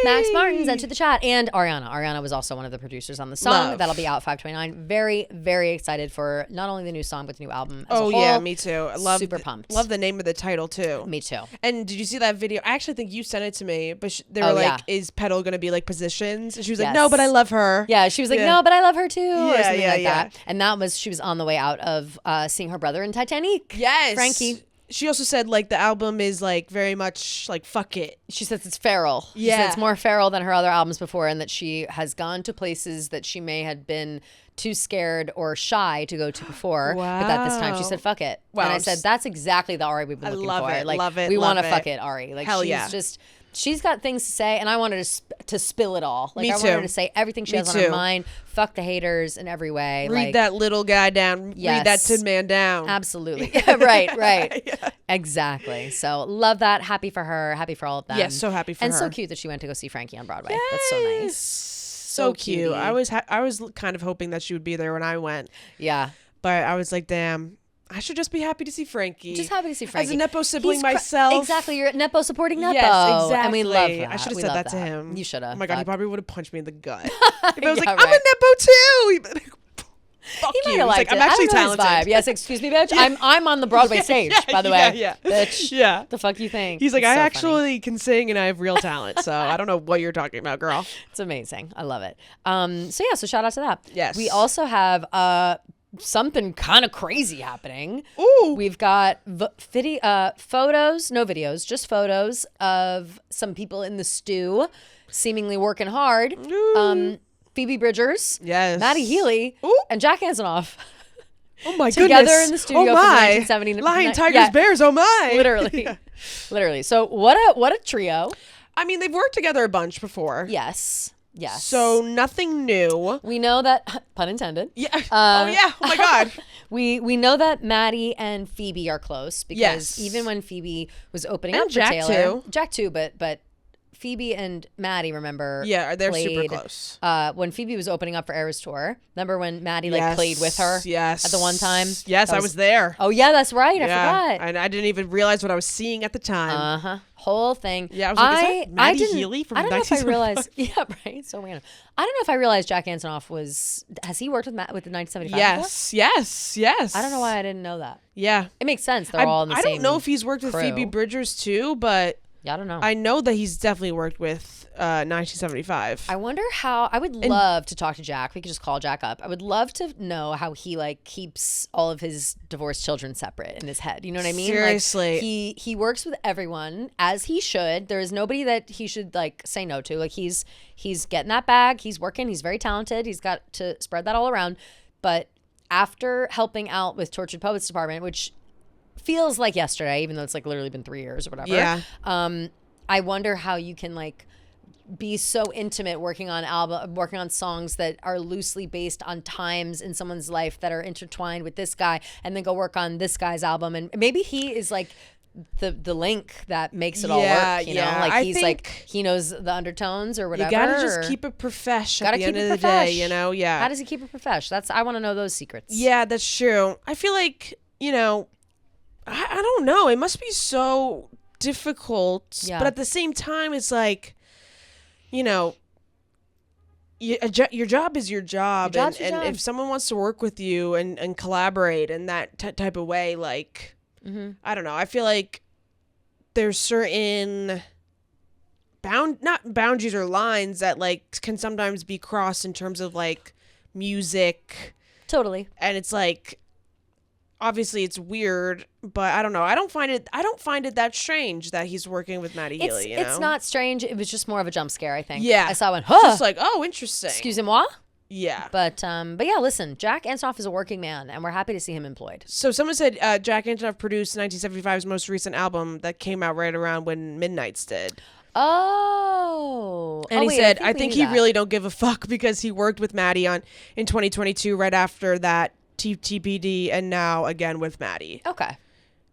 S1: Max Martin's entered the chat. And Ariana. Ariana was also one of the producers on the song.
S2: Love.
S1: That'll be out 5/29. Very, very excited for not only the new song, but the new album as a whole.
S2: Yeah, me too. I love
S1: Super pumped.
S2: Love the name of the title too.
S1: Me too.
S2: And did you see that video? I actually think you sent it to me, but they were like, is Petal going to be like positions? And she was like, no, but I love her.
S1: Yeah, she was like, no, but I love her too. Or something like
S2: yeah.
S1: that. And she was on the way out of seeing her brother in Titanic.
S2: Yes.
S1: Frankie.
S2: She also said like the album is like very much like fuck it.
S1: She says it's feral.
S2: Yeah.
S1: She says it's more feral than her other albums before, and that she has gone to places that she may have been too scared or shy to go to before.
S2: Wow.
S1: But that this time she said fuck it. Wow. And I said that's exactly the Ari we've been looking for. Like,
S2: love it.
S1: We want to fuck it, Ari. Like
S2: Hell
S1: she's got things to say, and I wanted to spill it all. Like,
S2: Me
S1: I
S2: too.
S1: wanted her to say everything she has on her mind. Fuck the haters in every way.
S2: Read that little guy down.
S1: Yes.
S2: Read that Tin Man down.
S1: Absolutely. Right. Yeah. Exactly. So love that. Happy for her. Happy for all of them.
S2: Yes, so happy for her.
S1: And so cute that she went to go see Frankie on Broadway.
S2: Yes.
S1: That's so nice.
S2: So cute. I was kind of hoping that she would be there when I went.
S1: Yeah.
S2: But I was like, damn. I should just be happy to see Frankie.
S1: Just happy to see Frankie.
S2: As a Nepo sibling myself.
S1: Exactly. You're Nepo supporting Nepo.
S2: Yes, exactly.
S1: And we love that.
S2: I should have said that to him.
S1: You should have.
S2: Oh my God, he probably would have punched me in the gut. If I was like, I'm a
S1: right.
S2: Nepo too. Fuck
S1: he
S2: you.
S1: Might have liked
S2: like,
S1: it.
S2: I'm actually talented.
S1: Vibe. Yes, excuse me, bitch. I'm on the Broadway stage, by the way.
S2: Yeah.
S1: Bitch.
S2: Yeah.
S1: The fuck you think?
S2: He's like,
S1: it's
S2: I
S1: so
S2: actually can sing and I have real talent. So I don't know what you're talking about, girl.
S1: It's amazing. I love it. So shout out to that.
S2: Yes.
S1: We also have something kind of crazy happening.
S2: Ooh.
S1: We've got photos, no videos, just photos of some people in the stew seemingly working hard. Phoebe Bridgers,
S2: yes,
S1: Maddie Healy, and Jack Antonoff.
S2: Oh my
S1: together
S2: goodness.
S1: in the studio
S2: from
S1: 1979.
S2: Lion, tigers, bears, oh my.
S1: Literally. So what a trio.
S2: I mean, they've worked together a bunch before.
S1: Yes.
S2: So nothing new.
S1: We know that, pun intended.
S2: Yeah. Oh my God.
S1: We know that Maddie and Phoebe are close because even when Phoebe was opening up for Taylor, Jack too, but Phoebe and Maddie, remember?
S2: Yeah, they're
S1: played,
S2: super close.
S1: When Phoebe was opening up for Eras Tour, remember when Maddie played with her?
S2: Yes.
S1: At the one time?
S2: Yes, I was there.
S1: Oh yeah, that's right. I forgot.
S2: And I didn't even realize what I was seeing at the time.
S1: Whole thing.
S2: Yeah, I was like, is that Maddie Healy from 1975?
S1: I don't know if I realized. Yeah, right. So random. I don't know if I realized Jack Antonoff has he worked with the 1975?
S2: Yes.
S1: I don't know why I didn't know that.
S2: Yeah.
S1: It makes sense. They're all in the same
S2: I don't know if he's worked with
S1: crew.
S2: Phoebe Bridgers too, but
S1: Yeah, I don't know.
S2: I know that he's definitely worked with 1975.
S1: I wonder how. I would love to talk to Jack. We could just call Jack up. I would love to know how he like keeps all of his divorced children separate in his head. You know what I mean?
S2: Seriously,
S1: like, he works with everyone as he should. There is nobody that he should like say no to. Like he's getting that bag. He's working. He's very talented. He's got to spread that all around. But after helping out with Tortured Poets Department, which feels like yesterday, even though it's like literally been 3 years or whatever.
S2: Yeah.
S1: I wonder how you can like be so intimate working on songs that are loosely based on times in someone's life that are intertwined with this guy, and then go work on this guy's album. And maybe he is like the link that makes it all work, you know? Like he's like, he knows the undertones or whatever.
S2: You gotta just keep it profesh at the end of the day, you know? Yeah.
S1: How does he keep it profesh? I want to know those secrets.
S2: Yeah, that's true. I feel like, you know, I don't know. It must be so difficult. Yeah. But at the same time, it's like, you know, your job is your job. And if someone wants to work with you and collaborate in that type of way, like, I don't know. I feel like there's certain not boundaries or lines that like can sometimes be crossed in terms of like music.
S1: Totally.
S2: And it's like, obviously it's weird, but I don't know. I don't find it that strange that he's working with Matty Healy.
S1: It's not strange. It was just more of a jump scare, I think.
S2: Yeah.
S1: I saw one. Huh.
S2: Just like, oh, interesting.
S1: Excusez-moi.
S2: Yeah.
S1: But yeah, listen, Jack Antonoff is a working man, and we're happy to see him employed.
S2: So someone said Jack Antonoff produced 1975's most recent album that came out right around when Midnight's did.
S1: Oh.
S2: And he said, I think he really don't give a fuck because he worked with Matty in 2022 right after that TPD, and now again with Matty.
S1: Okay.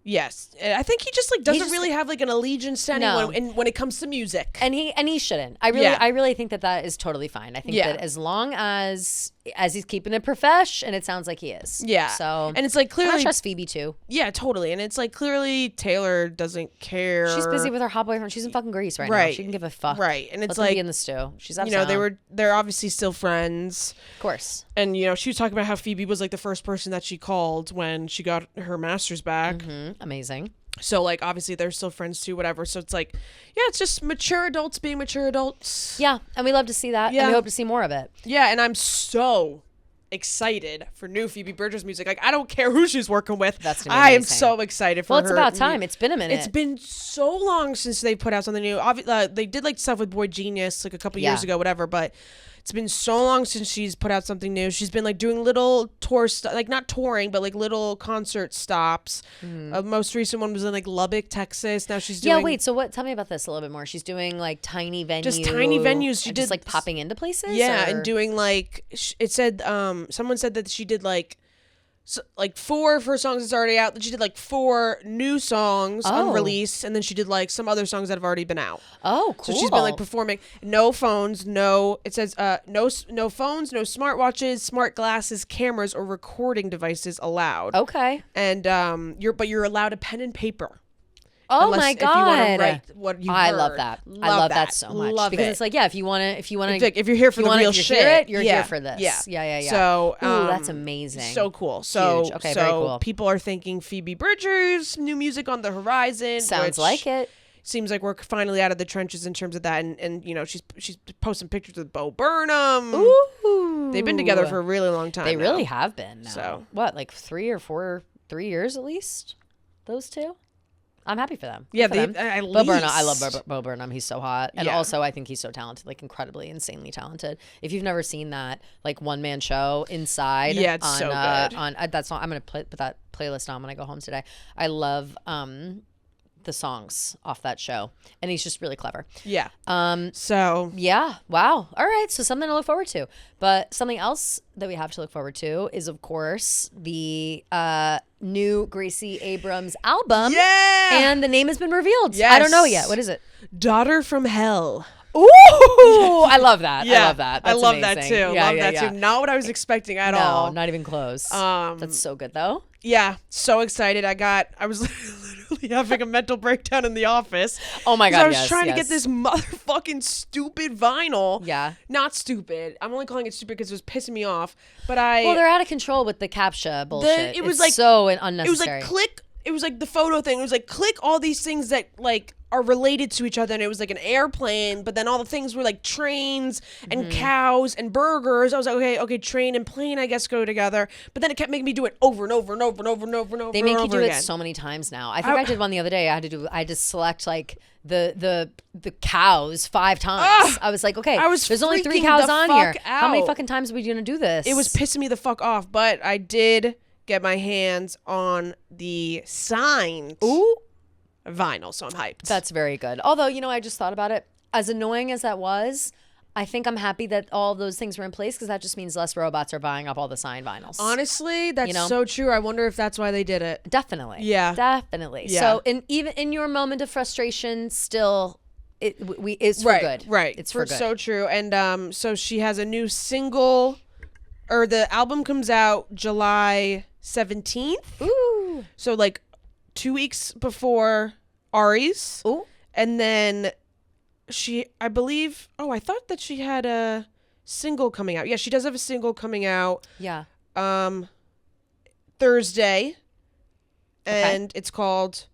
S2: Yes, I think he just like doesn't really have like an allegiance to anyone when it comes to music,
S1: and he shouldn't. I really think that is totally fine. I think that as long as he's keeping it profesh, and it sounds like he is.
S2: Yeah.
S1: So
S2: and it's like clearly
S1: I trust Phoebe too.
S2: Yeah, totally. And it's like clearly Taylor doesn't care.
S1: She's busy with her hot boyfriend. She's in fucking Greece right now. She can give a fuck.
S2: Right. And it's
S1: Let them
S2: like
S1: be in the stew. She's up.
S2: You know, they're obviously still friends.
S1: Of course.
S2: And you know, she was talking about how Phoebe was like the first person that she called when she got her master's back.
S1: Amazing.
S2: So like obviously they're still friends too, whatever. So it's like, yeah, it's just mature adults being mature adults.
S1: Yeah, and we love to see that. Yeah. And we hope to see more of it.
S2: Yeah, and I'm so excited for new Phoebe Bridgers music. Like I don't care who she's working with.
S1: That's gonna be amazing.
S2: I am so excited for her.
S1: Well, it's about time. It's been a minute.
S2: It's been so long since they put out something new. They did like stuff with Boy Genius like a couple years ago, whatever, but it's been so long since she's put out something new. She's been like doing little tour stuff, like not touring, but like little concert stops. Most recent one was in like Lubbock, Texas. Now she's doing.
S1: Yeah, wait. So what? Tell me about this a little bit more. She's doing like tiny venues.
S2: Just tiny venues. She did
S1: just like popping into places.
S2: Yeah, and doing like it said. Someone said that she did like 4 of her songs that's already out. Then she did like 4 new songs unreleased, and then she did like some other songs that have already been out.
S1: Oh, cool.
S2: So she's been like performing. No phones, it says no phones, no smartwatches, smart glasses, cameras, or recording devices allowed.
S1: Okay.
S2: And you're allowed a pen and paper.
S1: Oh my God!
S2: If you want to write what you heard.
S1: I love that. I love that so much because it's like, yeah, if you want to,
S2: if you're here for the real shit,
S1: you're here for this. Yeah.
S2: So,
S1: that's amazing.
S2: So cool. So,
S1: huge. Okay, very cool.
S2: People are thinking Phoebe Bridgers, new music on the horizon.
S1: Sounds like it.
S2: Seems like we're finally out of the trenches in terms of that, and you know she's posting pictures with Bo Burnham.
S1: Ooh,
S2: they've been together for a really long time.
S1: They really have been. Now.
S2: So
S1: what, like 3 years at least? Those two. I'm happy for them.
S2: Yeah,
S1: Bo Burnham. I love Bo Burnham. He's so hot, and also I think he's so talented, like incredibly, insanely talented. If you've never seen that like one man show Inside,
S2: it's so good.
S1: That's not. I'm gonna put that playlist on when I go home today. I love the songs off that show, and he's just really clever.
S2: Yeah.
S1: So yeah. Wow. All right. So something to look forward to. But something else that we have to look forward to is, of course, the new Gracie Abrams album.
S2: Yeah.
S1: And the name has been revealed.
S2: Yes.
S1: I don't know yet. What is it?
S2: Daughter from Hell.
S1: Ooh, I love that.
S2: Yeah.
S1: I love that. That's
S2: I love
S1: amazing.
S2: that too.
S1: Yeah,
S2: love that too. Not what I was expecting at all.
S1: No, not even close. That's so good though.
S2: Yeah, so excited. I was literally having a mental breakdown in the office.
S1: Oh my God,
S2: I was trying to get this motherfucking stupid vinyl.
S1: Yeah.
S2: Not stupid. I'm only calling it stupid because it was pissing me off. But
S1: Well, they're out of control with the CAPTCHA bullshit.
S2: It was
S1: it's like so unnecessary.
S2: It was like click. it was like the photo thing. It was like click all these things that like are related to each other, and it was like an airplane, but then all the things were like trains and cows and burgers. I was like, okay, train and plane I guess go together, but then it kept making me do it over and over and over and over and over and over.
S1: They make you do
S2: again.
S1: it so many times now. I think I did one the other day. I had to select like the cows 5 times. I was like, okay, there's only 3 cows on here. How many fucking times are we gonna do this?
S2: It was pissing me the fuck off, but I did get my hands on the signed vinyl, so I'm hyped.
S1: That's very good. Although, I just thought about it. As annoying as that was, I think I'm happy that all those things were in place, because that just means less robots are buying up all the signed vinyls.
S2: Honestly, that's so true. I wonder if that's why they did it.
S1: Definitely.
S2: Yeah.
S1: Definitely. Yeah. So even in your moment of frustration, still it's for good.
S2: Right.
S1: It's for good.
S2: So true. And so she has a new single, or the album comes out July 17th.
S1: Ooh.
S2: So like 2 weeks before Ari's.
S1: Ooh.
S2: And then I believe, I thought that she had a single coming out. Yeah, she does have a single coming out.
S1: Yeah.
S2: Thursday. And it's called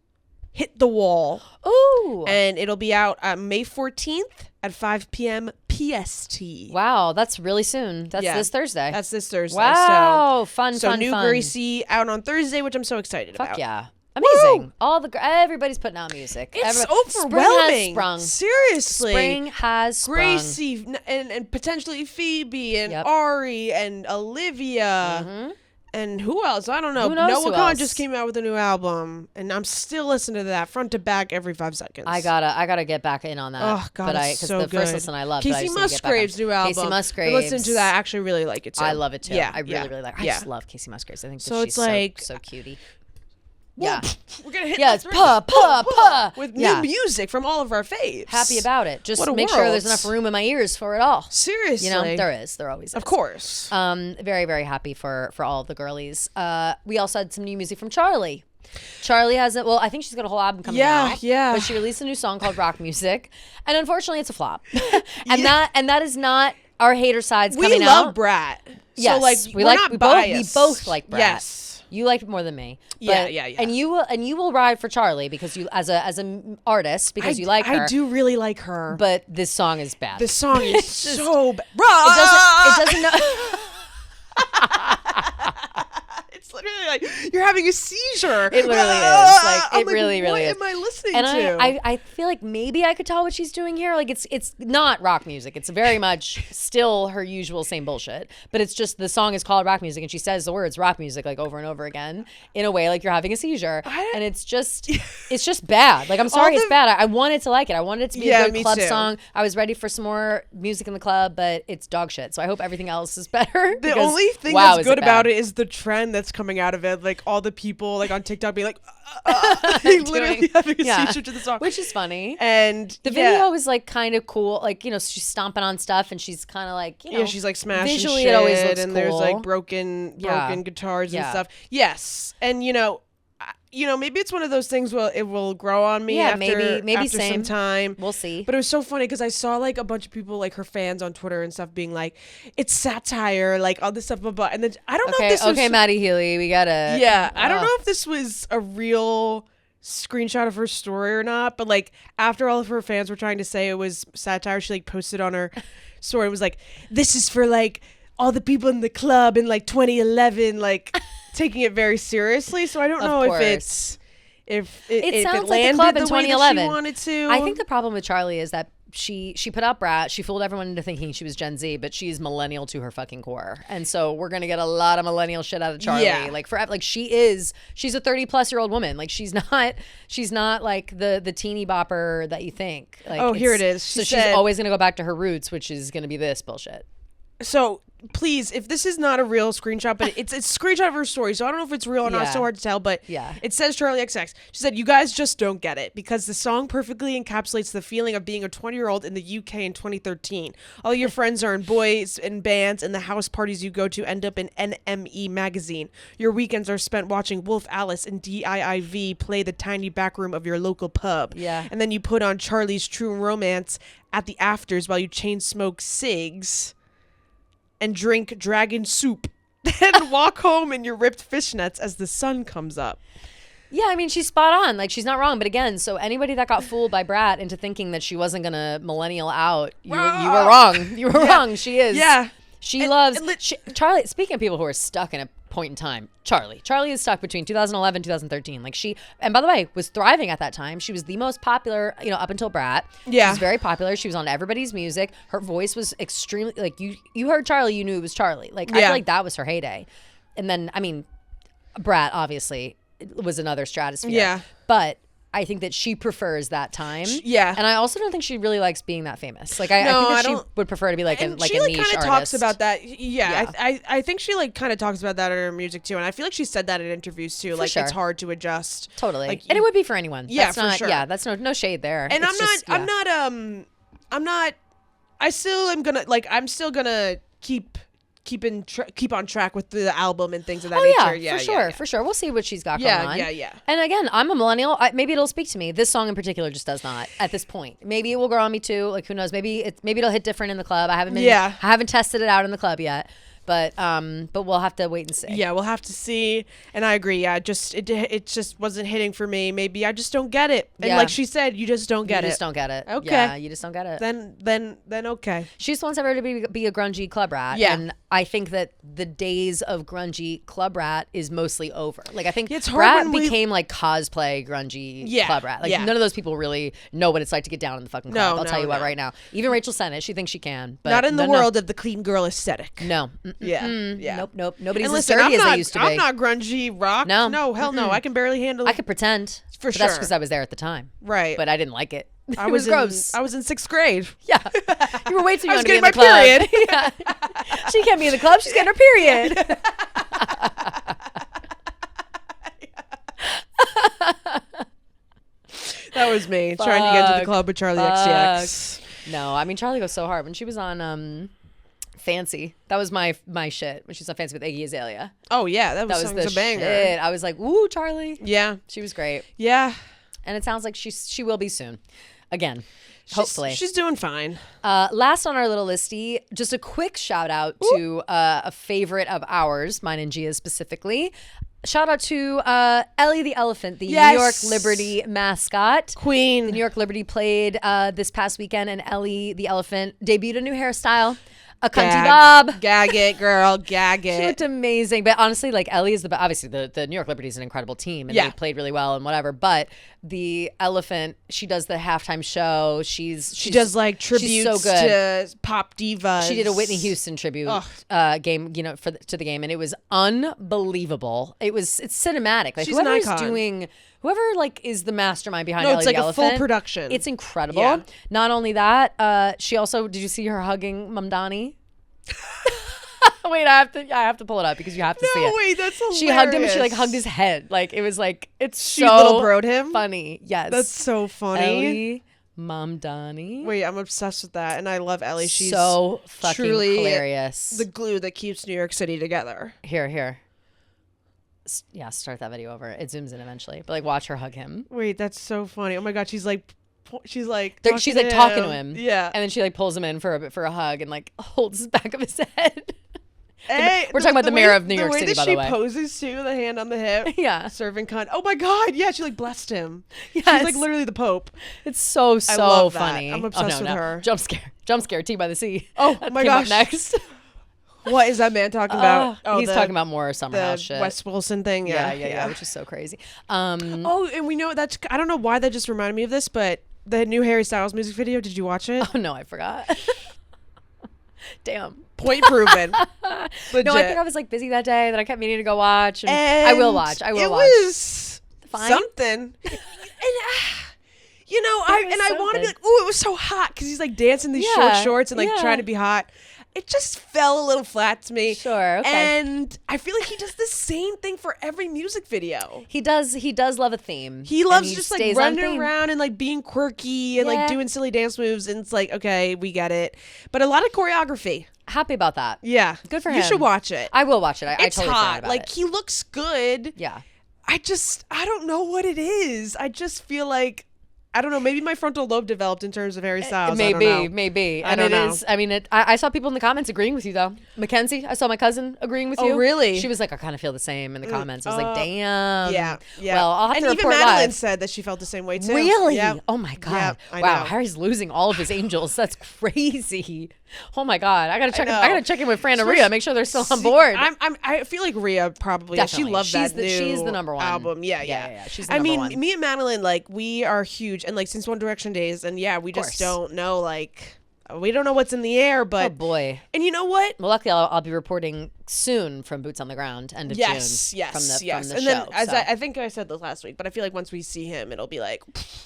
S2: Hit the Wall.
S1: Ooh.
S2: And it'll be out May 14th at 5 p.m. PST.
S1: Wow, that's really soon. That's this Thursday.
S2: That's this Thursday.
S1: Wow, fun.
S2: So New Gracie out on Thursday, which I'm so excited about.
S1: Fuck yeah. Amazing. Woo! Everybody's putting out music.
S2: It's overwhelming.
S1: Spring has sprung.
S2: Seriously.
S1: Spring has sprung.
S2: Gracie and potentially Phoebe and Ari and Olivia. Mm-hmm. And who else? I don't know. Noah Khan just came out with a new album, and I'm still listening to that front to back every 5 seconds.
S1: I gotta get back in on that.
S2: Oh God, it's so good.
S1: First listen I loved.
S2: Casey Musgrave's new album.
S1: Casey Musgraves.
S2: Listen to that. I actually really like it too.
S1: I love it too.
S2: Yeah,
S1: I really like. I just love Casey Musgraves. I think
S2: so.
S1: She's
S2: like
S1: so cutie.
S2: Yeah, we're gonna hit.
S1: Yeah, it's pa
S2: with new music from all of our faves.
S1: Happy about it. Just make sure there's enough room in my ears for it all.
S2: Seriously,
S1: there is. There always is.
S2: Of course.
S1: Very very happy for all of the girlies. We also had some new music from Charlie. Charlie hasn't. Well, I think she's got a whole album coming out.
S2: Yeah.
S1: But she released a new song called Rock Music, and unfortunately, it's a flop. and that is not our hater sides coming out.
S2: We love Brat.
S1: Yes,
S2: so like we
S1: both like Brat.
S2: Yes.
S1: You like it more than me.
S2: Yeah.
S1: And you will ride for Charlie because you as an artist because you like her.
S2: I do really like her.
S1: But this song is bad.
S2: This song is so bad.
S1: It doesn't know.
S2: It's literally like you're having a seizure.
S1: It literally is. Like it really is.
S2: What am I listening
S1: and
S2: to?
S1: I feel like maybe I could tell what she's doing here. Like it's not rock music. It's very much still her usual same bullshit. But it's just the song is called rock music, and she says the words rock music like over and over again in a way like you're having a seizure. And it's just bad. Like I'm sorry, it's bad. I wanted to like it. I wanted it to be a good club song. I was ready for some more music in the club, but it's dog shit. So I hope everything else is better.
S2: The only thing that's good about it is the trend that's coming out of it. Like all the people like on TikTok being like literally having a seizure to the song,
S1: which is funny.
S2: And
S1: the video was like kind of cool. Like she's stomping on stuff and she's kind of like
S2: she's like smashing
S1: visually
S2: shit,
S1: it always looks
S2: and
S1: cool.
S2: There's like broken guitars and stuff. Yes, and maybe it's one of those things where it will grow on me.
S1: Yeah,
S2: after
S1: maybe
S2: some time.
S1: We'll see.
S2: But it was so funny because I saw like a bunch of people, like her fans on Twitter and stuff, being like, "It's satire," like all this stuff, blah blah. And then I don't know if this was
S1: Maddie Healy, we gotta.
S2: Yeah, I don't know if this was a real screenshot of her story or not, but like after all of her fans were trying to say it was satire, she like posted on her story. It was like, "This is for like all the people in the club in like 2011, like." Taking it very seriously, so I don't know if it sounds
S1: like the club in 2011.
S2: She wanted to.
S1: I think the problem with Charlie is that she put out Brat. She fooled everyone into thinking she was Gen Z, but she's millennial to her fucking core, and so we're gonna get a lot of millennial shit out of Charlie.
S2: Yeah.
S1: Like forever. Like she's a 30-plus-year-old woman. Like she's not like the teeny bopper that you think. Like,
S2: here it is.
S1: She's always gonna go back to her roots, which is gonna be this bullshit.
S2: So please, if this is not a real screenshot, but it's a screenshot of her story, so I don't know if it's real or not. It's so hard to tell, but it says Charlie XX. She said, "You guys just don't get it because the song perfectly encapsulates the feeling of being a 20-year-old in the UK in 2013. All your friends are in boys and bands, and the house parties you go to end up in NME magazine. Your weekends are spent watching Wolf Alice and DIIV play the tiny back room of your local pub.
S1: Yeah.
S2: And then you put on Charlie's True Romance at the afters while you chain smoke cigs and drink dragon soup, then walk home in your ripped fishnets as the sun comes up."
S1: Yeah, I mean, she's spot on. Like, she's not wrong. But again, so anybody that got fooled by Brat into thinking that she wasn't going to millennial out, you were wrong. You were wrong. She is.
S2: Yeah.
S1: She loves Charlie. Speaking of people who are stuck in a point in time, Charlie is stuck between 2011 2013. Like, and by the way, was thriving at that time. She was the most popular, up until Brat.
S2: Yeah,
S1: she was very popular. She was on everybody's music. Her voice was extremely, like, you heard Charlie, you knew it was Charlie. Like, I feel like that was her heyday. And then, I mean, Brat obviously was another stratosphere.
S2: Yeah,
S1: but I think that she prefers that time.
S2: Yeah.
S1: And I also don't think she really likes being that famous. Like, I think that she would prefer to be like a niche artist. She kind of
S2: talks about that. Yeah. I think she like kind of talks about that in her music too. And I feel like she said that in interviews too. Like, it's hard to adjust.
S1: Totally. Like, and it would be for anyone.
S2: Yeah,
S1: that's not,
S2: for sure.
S1: Yeah, that's no shade there.
S2: And I still am gonna, like, I'm still gonna keep on track with the album and things of that nature.
S1: Yeah, for sure. We'll see what she's got going on.
S2: Yeah.
S1: And again, I'm a millennial. Maybe it'll speak to me. This song in particular just does not at this point. Maybe it will grow on me too. Like, who knows? Maybe it'll hit different in the club. I haven't tested it out in the club yet. But we'll have to wait and see.
S2: Yeah, we'll have to see. And I agree. Yeah, it just wasn't hitting for me. Maybe I just don't get it. And like she said, you just don't get it.
S1: You just don't get it.
S2: Okay.
S1: Yeah, you just don't get it.
S2: Then okay.
S1: She just wants everybody to be a grungy club rat.
S2: Yeah.
S1: And I think that the days of grungy club rat is mostly over. Like, I think
S2: it's
S1: Brat became like cosplay grungy club rat. Like, none of those people really know what it's like to get down in the fucking club. I'll tell you what right now. Even Rachel Sennett, she thinks she can. But
S2: not in the world of the clean girl aesthetic.
S1: No.
S2: Yeah.
S1: Nope. Nobody's as dirty as they used to be.
S2: I'm not grungy rock. No, hell no. I can barely handle it.
S1: I could pretend.
S2: For sure.
S1: That's because I was there at the time.
S2: Right.
S1: But I didn't like it.
S2: It was gross. I was in 6th grade.
S1: Yeah. You were way too young to be in
S2: the
S1: club.
S2: Period.
S1: Yeah. She can't be in the club. She's getting her period.
S2: That was me trying to get into the club with Charlie XCX.
S1: No, I mean, Charlie goes so hard. When she was on Fancy, that was my shit. When she was on Fancy with Iggy Azalea.
S2: Oh yeah, that was a banger.
S1: Shit. I was like, ooh, Charlie.
S2: Yeah,
S1: she was great.
S2: Yeah,
S1: and it sounds like she will be soon. Again, hopefully.
S2: She's doing fine.
S1: Last on our little listy, just a quick shout out to a favorite of ours, mine and Gia's specifically. Shout out to Ellie the Elephant, the New York Liberty mascot.
S2: Queen.
S1: The New York Liberty played this past weekend, and Ellie the Elephant debuted a new hairstyle. A cunty bob.
S2: Gag it, girl. Gag it.
S1: She looked amazing. But honestly, like, Ellie is obviously the New York Liberty is an incredible team and they played really well and whatever. But the Elephant, she does the halftime show. She does like tributes
S2: to pop divas.
S1: She did a Whitney Houston tribute game, to the game, and it was unbelievable. It's cinematic. Like,
S2: she's an icon.
S1: Whoever like is the mastermind behind Ellie the Elephant.
S2: It's like a full production.
S1: It's incredible. Yeah. Not only that, she also, did you see her hugging Mamdani? Wait, I have to pull it up because you have to see it.
S2: No, wait, that's hilarious.
S1: She hugged him and she like hugged his head. Like, it was like, she
S2: little broed him?
S1: Funny. Yes.
S2: That's so funny.
S1: Ellie Mamdani.
S2: Wait, I'm obsessed with that. And I love Ellie. She's
S1: so fucking
S2: truly
S1: hilarious.
S2: The glue that keeps New York City together.
S1: Here. Yeah, start that video over. It zooms in eventually. But like, watch her hug him.
S2: Wait, that's so funny. Oh my God, she's like talking to him.
S1: Yeah. And then she like pulls him in for a hug and like holds the back of his head.
S2: Hey,
S1: we're talking about the mayor of New York City, by the way.
S2: The way that she poses too, the hand on the hip.
S1: Yeah.
S2: Serving cunt. Oh my God. Yeah, she like blessed him.
S1: Yes.
S2: She's like literally the Pope.
S1: It's so funny.
S2: I'm obsessed with her.
S1: Jump scare. Tea by the Sea.
S2: Oh my gosh.
S1: Up next.
S2: What is that man talking about?
S1: He's talking about more Summer House shit.
S2: Wes Wilson thing.
S1: Yeah, which is so crazy.
S2: And we know that's, I don't know why that just reminded me of this, but the new Harry Styles music video, did you watch it?
S1: Oh no, I forgot. Damn.
S2: Point proven. Legit.
S1: No, I think I was like busy that day that I kept meaning to go watch. And I will watch. It
S2: was fine. Something. And I want to be like, ooh, it was so hot because he's like dancing these short shorts and like trying to be hot. It just fell a little flat to me.
S1: Sure, okay.
S2: And I feel like he does the same thing for every music video.
S1: He does love a theme.
S2: He loves just like running around and like being quirky and like doing silly dance moves. And it's like, okay, we get it. But a lot of choreography.
S1: Happy about that.
S2: Yeah.
S1: Good for him.
S2: You should watch it.
S1: I will watch it.
S2: It's
S1: totally
S2: hot.
S1: About
S2: like
S1: it.
S2: He looks good.
S1: Yeah.
S2: I don't know what it is. I just feel like I don't know. Maybe my frontal lobe developed in terms of Harry Styles.
S1: Maybe. And it is. I mean, I saw people in the comments agreeing with you, though. Mackenzie, I saw my cousin agreeing with you.
S2: Oh, really?
S1: She was like, I kind of feel the same in the comments. I was like, damn.
S2: Yeah.
S1: Well, I'll have to report
S2: even Madeline
S1: live.
S2: said that she felt the same way, too.
S1: Really?
S2: Yep.
S1: Oh, my God.
S2: Yep,
S1: wow. Harry's losing all of his angels. That's crazy. Oh, my God. I got to check in with Fran and Rhea, make sure they're still on board.
S2: I feel like Rhea probably.
S1: Definitely.
S2: She loves that new
S1: She's the number one
S2: album.
S1: Yeah. She's the number one.
S2: Me and Madeline, like, we are huge. And, like, since One Direction days, and we just don't know, like, we don't know what's in the air, but.
S1: Oh, boy.
S2: And you know what?
S1: Well, luckily, I'll be reporting soon from Boots on the Ground, end of June.
S2: Yes.
S1: From the
S2: and
S1: show.
S2: Then, I think I said this last week, but I feel like once we see him, it'll be like.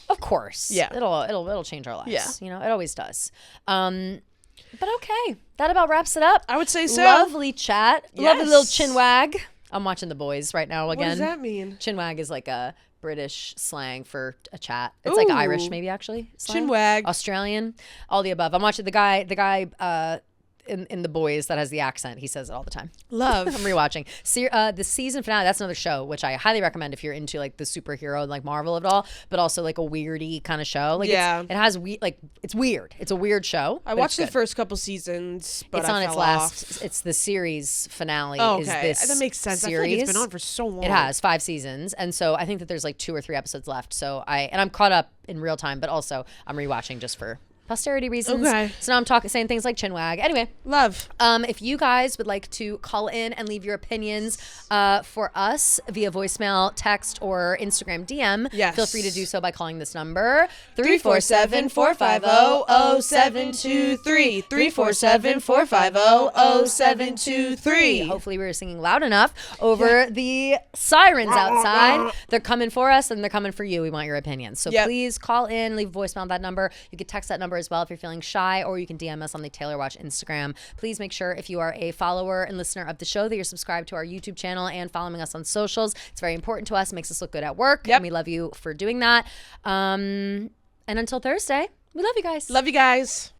S1: Of course.
S2: Yeah.
S1: It'll change our lives.
S2: Yeah.
S1: You know, it always does. But okay. That about wraps it up.
S2: I would say so.
S1: Lovely chat.
S2: Yes.
S1: Lovely little chin wag. I'm watching The Boys right now again.
S2: What does that mean?
S1: Chin wag is like a British slang for a chat. It's like Irish, maybe, actually.
S2: Chin wag.
S1: Australian. All the above. I'm watching the guy in The Boys that has the accent. He says it all the time.
S2: Love.
S1: I'm rewatching. The season finale, that's another show, which I highly recommend if you're into like the superhero, like Marvel of it all, but also like a weirdy kind of show. Like it's weird. It's a weird show.
S2: I watched the first couple seasons, but
S1: it's on its last
S2: off.
S1: It's the series finale.
S2: Oh,
S1: is
S2: okay.
S1: this
S2: That makes sense.
S1: series.
S2: I feel like it's been on for so long.
S1: It has 5 seasons. And so I think that there's like 2 or 3 episodes left. So I'm caught up in real time, but also I'm rewatching just for posterity reasons.
S2: Okay.
S1: So now I'm saying things like chinwag. Anyway.
S2: Love.
S1: If you guys would like to call in and leave your opinions for us via voicemail, text, or Instagram DM, feel free to do so by calling this number,
S2: 347-450-0723. 347-450-0723.
S1: Hopefully we were singing loud enough over the sirens outside. They're coming for us and they're coming for you. We want your opinions. So please call in, leave a voicemail on that number. You can text that number as well if you're feeling shy, or you can DM us on the Taylor Watch Instagram. Please make sure if you are a follower and listener of the show that you're subscribed to our YouTube channel and following us on socials. It's very important to us. It makes us look good at work. And we love you for doing that. And until Thursday, we love you guys.
S2: Love you guys.